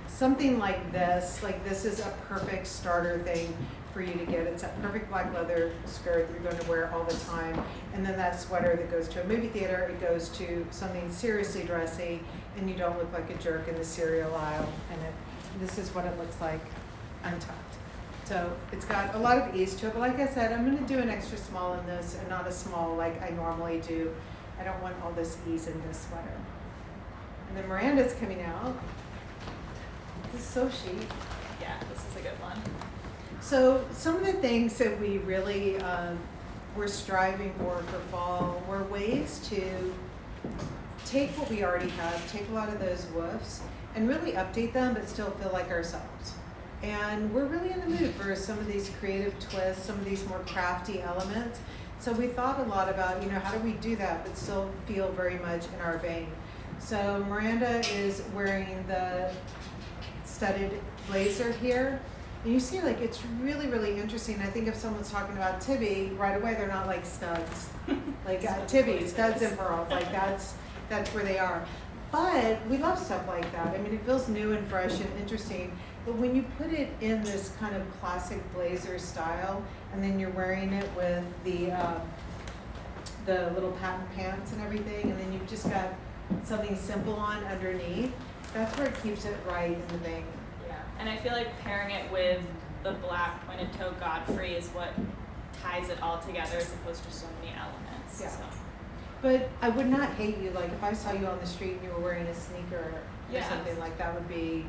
something like this is a perfect starter thing for you to get. It's a perfect black leather skirt that you're going to wear all the time, and then that sweater that goes to a movie theater, it goes to something seriously dressy, and you don't look like a jerk in the cereal aisle. And this is what it looks like untucked. So it's got a lot of ease to it, but like I said, I'm going to do an extra small in this and not a small like I normally do. I don't want all this ease in this sweater. And then Miranda's coming out. This is so chic. Yeah, this is a good one. So some of the things that we really were striving for fall were ways to take what we already have, take a lot of those woofs, and really update them, but still feel like ourselves. And we're really in the mood for some of these creative twists, some of these more crafty elements. So we thought a lot about, how do we do that, but still feel very much in our vein. So Miranda is wearing the studded blazer here. And you see, it's really, really interesting. I think if someone's talking about Tibi, right away they're not like studs. Tibi, studs and pearls, that's where they are. But we love stuff like that. I mean, it feels new and fresh and interesting. But when you put it in this kind of classic blazer style, and then you're wearing it with the little patent pants and everything, and then you've just got something simple on underneath, that's where it keeps it right in the vein. Yeah, and I feel like pairing it with the black pointed toe Godfrey is what ties it all together as opposed to so many elements. Yeah. So. But I would not hate you, if I saw you on the street and you were wearing a sneaker or something like that would be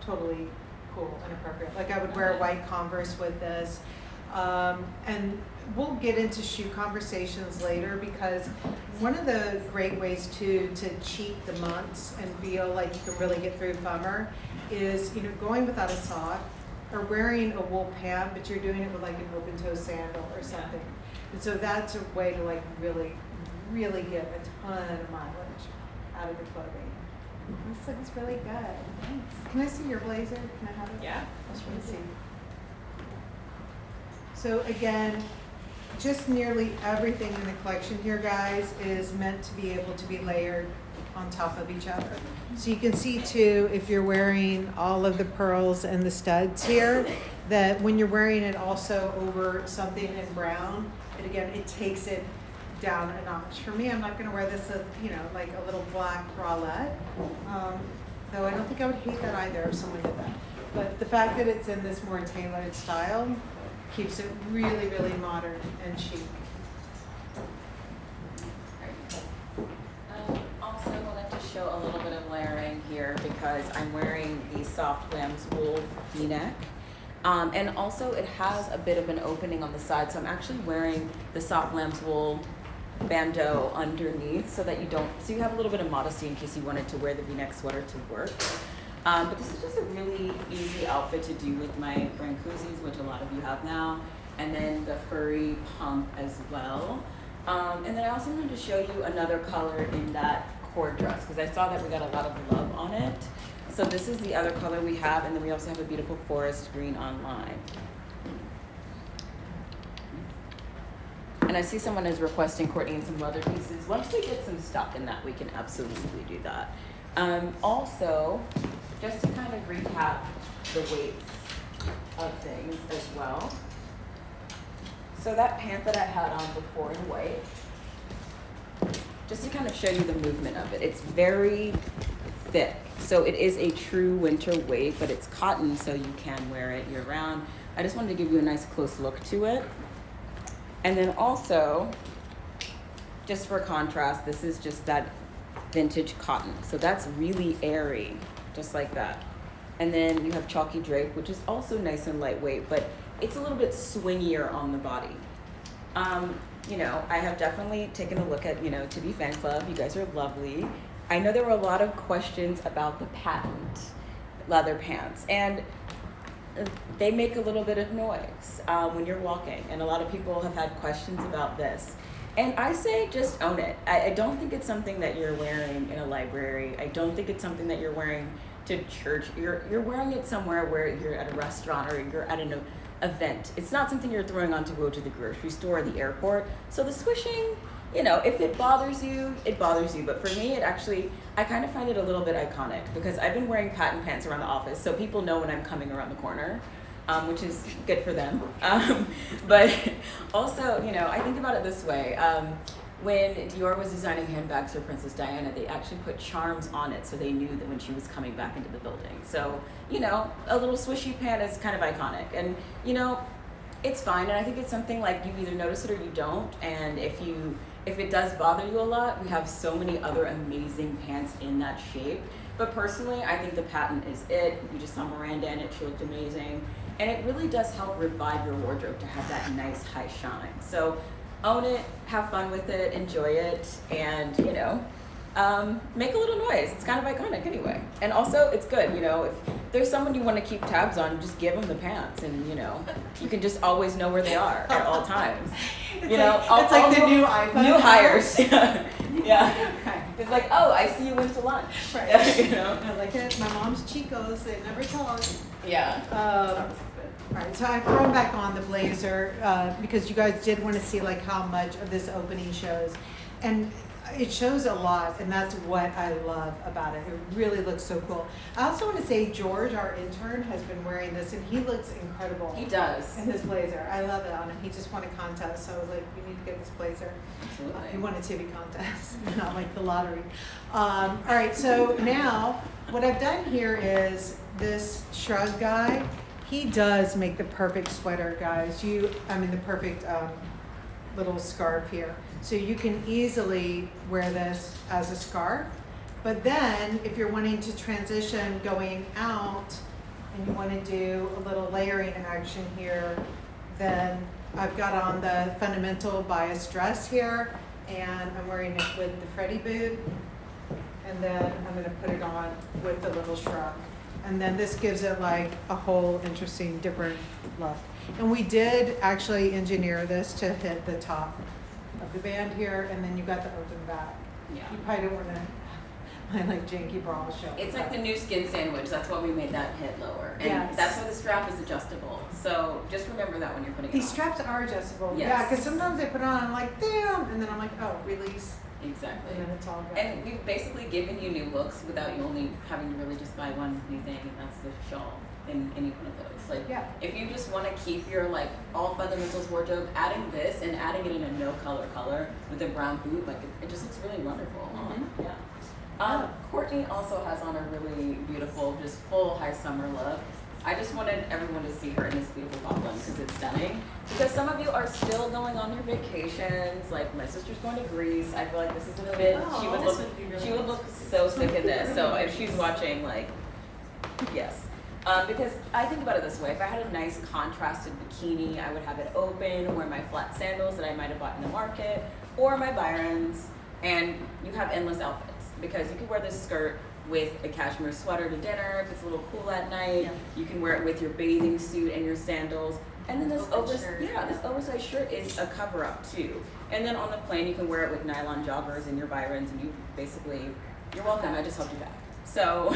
totally cool and appropriate. I would wear a white Converse with this. And we'll get into shoe conversations later, because one of the great ways to cheat the months and feel like you can really get through Fummer is, going without a sock or wearing a wool pant, but you're doing it with an open toe sandal or something. Yeah. And so that's a way to really, really get a ton of mileage out of the clothing. This looks really good. Thanks. Can I see your blazer? Can I have it? Yeah. I just want to see. So again, just nearly everything in the collection here, guys, is meant to be able to be layered on top of each other. So you can see too, if you're wearing all of the pearls and the studs here, that when you're wearing it also over something in brown, it takes it down a notch. For me, I'm not going to wear this as, a little black bralette, though I don't think I would hate that either if someone did that. But the fact that it's in this more tailored style keeps it really, really modern and chic. Also, I wanted to show a little bit of layering here because I'm wearing the soft lamb's wool v-neck. And also it has a bit of an opening on the side, so I'm actually wearing the soft lamb's wool bandeau underneath so that so you have a little bit of modesty in case you wanted to wear the v-neck sweater to work. But this is just a really easy outfit to do with my Brancuzis, which a lot of you have now, and then the furry pump as well. And then I also wanted to show you another color in that cord dress because I saw that we got a lot of love on it. So this is the other color we have, and then we also have a beautiful forest green on lime. And I see someone is requesting Courtney in some leather pieces. Once we get some stock in that, we can absolutely do that. Also, just to kind of recap the weights of things as well. So that pant that I had on before in white, just to kind of show you the movement of it, it's very thick. So it is a true winter weight, but it's cotton, so you can wear it year round. I just wanted to give you a nice close look to it. And then also, just for contrast, this is just that vintage cotton. So that's really airy, just like that. And then you have chalky drape, which is also nice and lightweight, but it's a little bit swingier on the body. You know, I have definitely taken a look at, you know, Tibi Fan Club. You guys are lovely. I know there were a lot of questions about the patent leather pants, and they make a little bit of noise when you're walking, and a lot of people have had questions about this. And I say just own it. I don't think it's something that you're wearing in a library. I don't think it's something that you're wearing to church. You're wearing it somewhere where you're at a restaurant or you're at an event. It's not something you're throwing on to go to the grocery store or the airport. So the swishing, you know, if it bothers you, it bothers you. But for me, it actually, I kind of find it a little bit iconic because I've been wearing patent pants around the office, so people know when I'm coming around the corner, which is good for them. But also, you know, I think about it this way. When Dior was designing handbags for Princess Diana, they actually put charms on it so they knew that when she was coming back into the building. So, you know, a little swishy pant is kind of iconic. And, you know, it's fine. And I think it's something like you either notice it or you don't. And if it does bother you a lot, we have so many other amazing pants in that shape. But personally, I think the patent is it. You just saw Miranda in it. She looked amazing. And it really does help revive your wardrobe to have that nice high shine. So own it, have fun with it, enjoy it, and, you know, make a little noise. It's kind of iconic anyway. And also, it's good, you know, if there's someone you want to keep tabs on, just give them the pants, and, you know, you can just always know where they are at all times. You know, it's like the new iPhone. New hires. Yeah. It's like, oh, I see you went to lunch. Right. You know? I like it. My mom's Chicos, they never tell us. Yeah. All right, so I've thrown back on the blazer because you guys did want to see like how much of this opening shows. And it shows a lot, and that's what I love about it. It really looks so cool. I also want to say George, our intern, has been wearing this, and he looks incredible. He does. In his blazer. I love it on him. He just won a contest, so I was like, you need to get this blazer. Absolutely. He won a Tibi contest, not like the lottery. All right, so now what I've done here is this shrug guy. He does make the perfect sweater, guys. The perfect little scarf here. So you can easily wear this as a scarf. But then if you're wanting to transition going out and you want to do a little layering action here, then I've got on the Fundamental bias dress here, and I'm wearing it with the Freddie boot. And then I'm going to put it on with the little shrug. And then this gives it like a whole interesting, different look. And we did actually engineer this to hit the top of the band here, and then you got the open back. Yeah. You probably don't want to my like janky bra show. It's like the new skin sandwich. That's why we made that hit lower. And Yes. that's why the strap is adjustable. So just remember that when you're putting it These on. straps are adjustable. Yes. Yeah, because sometimes I put it on, I'm like, damn, and then I'm like, oh, release, Exactly. and then it's all good. And we've basically given you new looks without you only having to really just buy one new thing, and that's the shawl in any one of those. Like, Yeah. if you just want to keep your like all fundamentals wardrobe, adding this and adding it in a no color with a brown boot, like it just looks really wonderful on. Mhm. Yeah. Courtney also has on a really beautiful, just full high summer look. I just wanted everyone to see her in this beautiful poplin because it's stunning. Because some of you are still going on your vacations. Like my sister's going to Greece. I feel like this is a fit. Oh, She would this look. would be really She would look so sick in this. So if she's watching, like, yes. Because I think about it this way. If I had a nice contrasted bikini, I would have it open, wear my flat sandals that I might have bought in the market, or my Byrons, and you have endless outfits. Because you could wear this skirt with a cashmere sweater to dinner if it's a little cool at night. Yeah. You can wear it with your bathing suit and your sandals. And then this Open shirt. this oversized shirt is a cover up too. And then on the plane you can wear it with nylon joggers and your Byrons, and you basically, you're welcome, I just helped you back. So,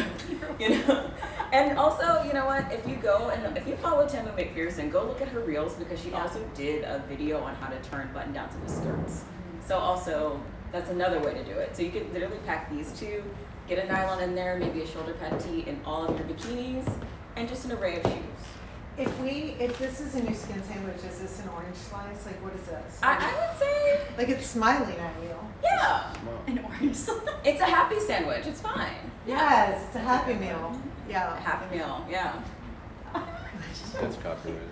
you know, and also, you know what, if you go and if you follow Tammy McPherson, go look at her reels because she also did a video on how to turn button downs into skirts. So also, that's another way to do it. So you could literally pack these two, get a nylon in there, maybe a shoulder pad tee in all of your bikinis, and just an array of shoes. If this is a new skin sandwich, is this an orange slice? Like, what is this? I would say, Like, it's smiling at you. yeah, An orange slice. it's a happy sandwich. It's fine. Yes, it's a happy meal. A Yeah, happy meal, yeah. That's copyrighted.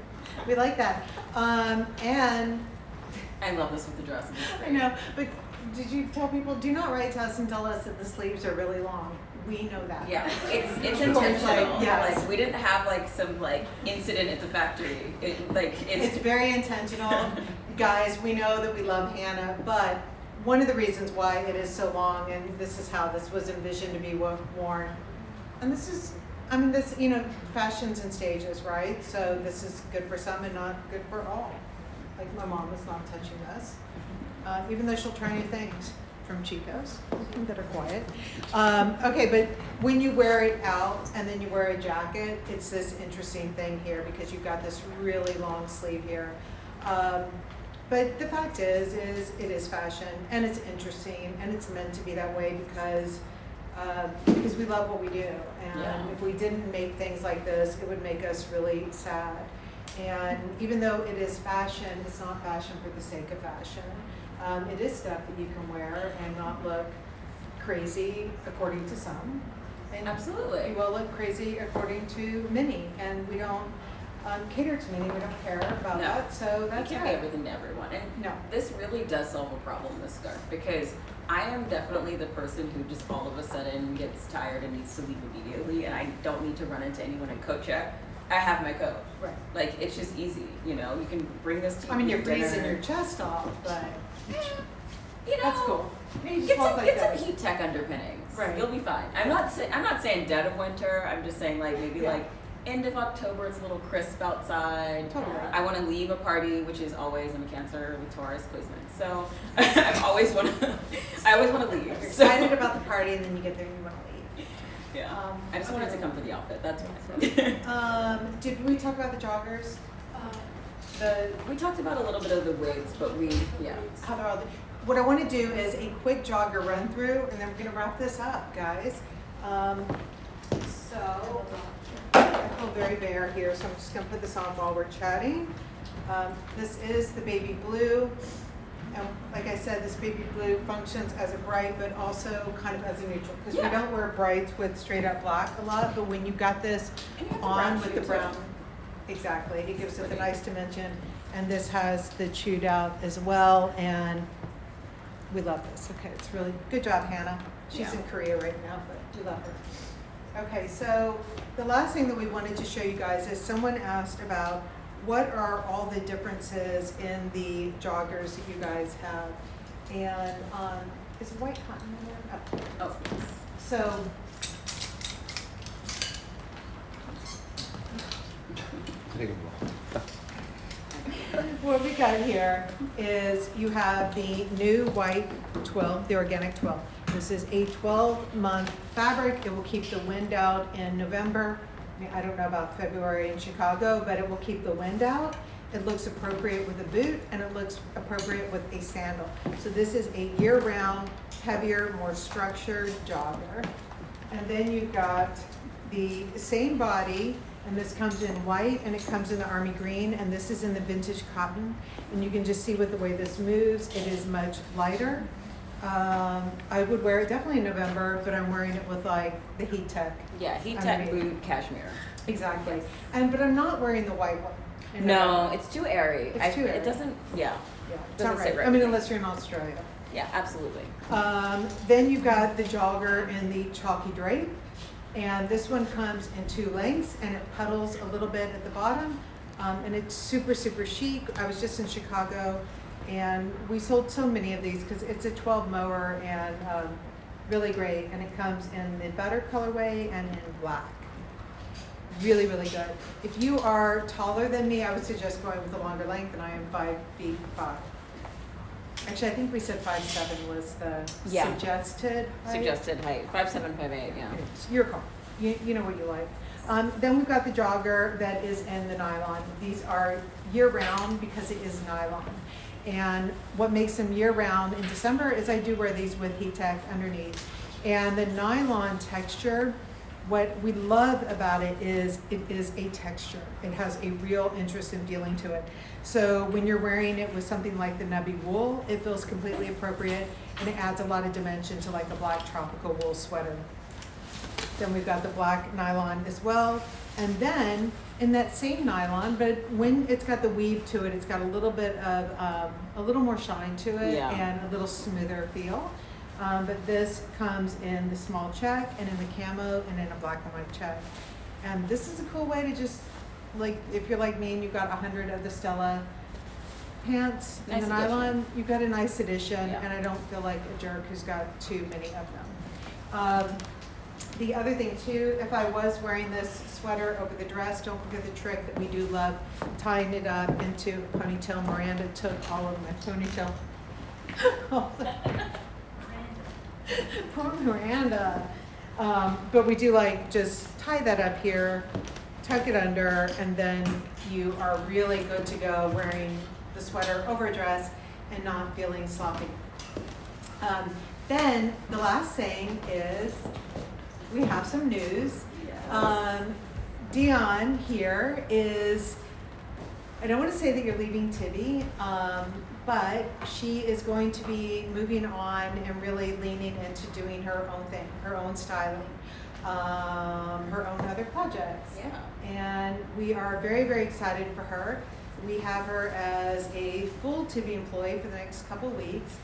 we like that. And I love this with the dress. It's I great. know, but did you tell people, do not write to us and tell us that the sleeves are really long? We know that. Yeah, it's Of course, intentional. like, yes. Like we didn't have like some like incident at the factory. It's very intentional. Guys, we know that we love Hannah, but one of the reasons why it is so long, and this is how this was envisioned to be worn, and this is, I mean, this, you know, fashions and stages, right? So this is good for some and not good for all. Like my mom is not touching this, even though she'll try new things from Chico's that are quiet. Okay, but when you wear it out and then you wear a jacket, it's this interesting thing here because you've got this really long sleeve here. But the fact is it is fashion and it's interesting and it's meant to be that way because we love what we do. And Yeah. if we didn't make things like this, it would make us really sad. And even though it is fashion, it's not fashion for the sake of fashion. It is stuff that you can wear and not look crazy according to some. And Absolutely. you will look crazy according to many. And we don't cater to many, we don't care about No. that. So You that's can't be it. everything to everyone. And No. this really does solve a problem, this scarf, because I am definitely the person who just all of a sudden gets tired and needs to leave immediately, and I don't need to run into anyone in coat check. I have my coat. Right. Like, it's just easy, you know? You can bring this to I mean, your you're freezing dinner. your chest off, but You know, that's cool. You just Get walk some, like get that. some heat tech underpinnings. Right. You'll be fine. I'm not saying dead of winter. I'm just saying like maybe Yeah. like end of October. It's a little crisp outside. Totally. I want to leave a party, which is always I'm a Cancer with Taurus placement. So I always want to leave. You're So- excited about the party and then you get there and you want to leave. Yeah. Um, I just wanted to come for the outfit. That's why. Did we talk about the joggers? We talked about a little bit of the wigs, but How they're all. What I want to do is a quick jogger run through, and then we're going to wrap this up, guys. So I feel very bare here, so I'm just going to put this on while we're chatting. This is the baby blue. And like I said, this baby blue functions as a bright, but also kind of as a neutral. Because we Yeah. don't wear brights with straight up black a lot, but when you've got this And you have the on brown with shoe, the too. brown, exactly, it gives it the nice dimension. And this has the chewed out as well, and we love this. Okay, it's really, good job, Hannah. She's Yeah. in Korea right now, but we love her. Okay, so the last thing that we wanted to show you guys is someone asked about what are all the differences in the joggers that you guys have? And is white cotton in there? Oh. So, Take a blow. what we got here is you have the new white 12, the organic 12. This is a 12-month fabric. It will keep the wind out in November. I mean, I don't know about February in Chicago, but it will keep the wind out. It looks appropriate with a boot, and it looks appropriate with a sandal. So this is a year-round, heavier, more structured jogger. And then you've got the same body, and this comes in white, and it comes in the army green, and this is in the vintage cotton. And you can just see with the way this moves, it is much lighter. I would wear it definitely in November, but I'm wearing it with like the heat tech. Yeah, heat tech Underneath. boot cashmere. Exactly. But I'm not wearing the white one. in No, November. it's too airy. It's too airy. It doesn't. Yeah. Yeah, it's doesn't not sit right. right I mean, with me. unless you're in Australia. Yeah, absolutely. Then you've got the jogger in the chalky drape. And this one comes in two lengths, and it puddles a little bit at the bottom. And it's super, super chic. I was just in Chicago, and we sold so many of these because it's a 12 mower and really great. And it comes in the butter colorway and in black. Really, really good. If you are taller than me, I would suggest going with a longer length, and I am 5'5". Actually, I think we said 5'7" was the Yeah. suggested height. Suggested height 5'7", 5'8". Yeah. It's your call. You know what you like. Then we've got the jogger that is in the nylon. These are year-round because it is nylon. And what makes them year-round in December is I do wear these with heat tech underneath. And the nylon texture what we love about it is a texture. It has a real interest and feeling to it. So when you're wearing it with something like the nubby wool, it feels completely appropriate, and it adds a lot of dimension to like a black tropical wool sweater. Then we've got the black nylon as well. And then in that same nylon, but when it's got the weave to it, it's got a little bit of, a little more shine to it Yeah. and a little smoother feel. But this comes in the small check and in the camo and in a black and white check. And this is a cool way to just, like, if you're like me and you've got 100 of the Stella pants in Nice the addition. nylon, you've got a nice addition, Yeah. and I don't feel like a jerk who's got too many of them. The other thing too, if I was wearing this sweater over the dress, don't forget the trick that we do love, tying it up into a ponytail. Miranda took all of my ponytail. Poor Miranda. But we do like just tie that up here, tuck it under, and then you are really good to go wearing the sweater over a dress and not feeling sloppy. Then the last thing is we have some news. Dion here is, I don't want to say that you're leaving Tibi, but she is going to be moving on and really leaning into doing her own thing, her own styling, her own other projects. Yeah. And we are very, very excited for her. We have her as a full Tibi employee for the next couple weeks.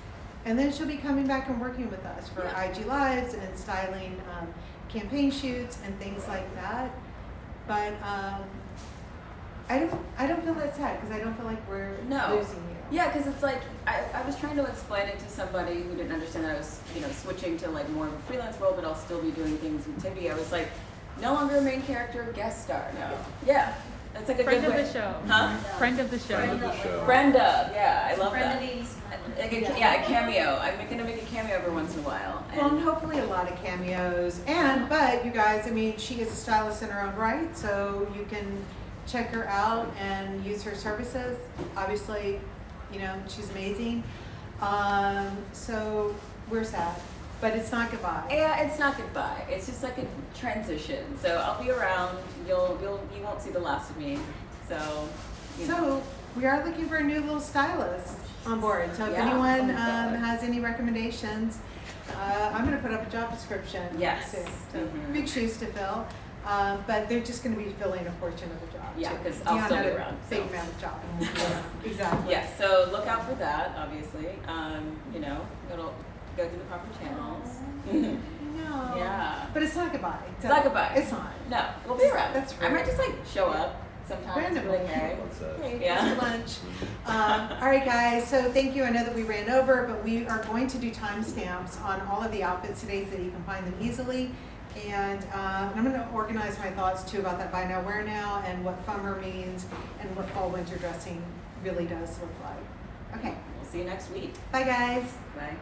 And then she'll be coming back and working with us for Yeah. IG Lives and styling campaign shoots and things like that. But I don't feel that sad because I don't feel like we're No. losing you. Yeah, because it's like I was trying to explain it to somebody who didn't understand that I was, switching to like more of a freelance role, but I'll still be doing things with Tibi. I was like, no longer a main character, guest star. No. Yeah, that's like a Friend good of way. the show. Huh? Friend of the show. Friend of the show. Friend of, yeah, I love Friend that. of 80s. Like a cameo. I'm gonna make a cameo every once in a while. Well, and And hopefully a lot of cameos. But you guys, I mean, she is a stylist in her own right, so you can check her out and use her services. Obviously, she's amazing. So we're sad, but it's not goodbye. yeah, it's not goodbye. It's just like a transition. So I'll be around. You won't see the last of me. So. So we are looking for a new little stylist on board. So if Yeah. anyone Oh my God. has any recommendations, I'm going to put up a job description Yes. soon. So Mhm. big shoes to fill. But they're just going to be filling a portion of the job. Yeah, too. 'cause I'll Dion still had be a around, big so. mammoth job. Yeah, exactly. Yes, so look out for that, obviously. It'll go through the proper channels. No. Yeah. But it's not goodbye. It's not goodbye. It's not. No, we'll be around. That's I might right. just like show up sometimes. Randomly. Like, hey. What's that? Okay, Yeah. yeah. lunch. All right, guys. So thank you. I know that we ran over, but we are going to do timestamps on all of the outfits today so that you can find them easily. And I'm going to organize my thoughts too about that buy now, wear now, and what Fummer means, and what fall winter dressing really does look like. Okay. We'll see you next week. Bye, guys. Bye.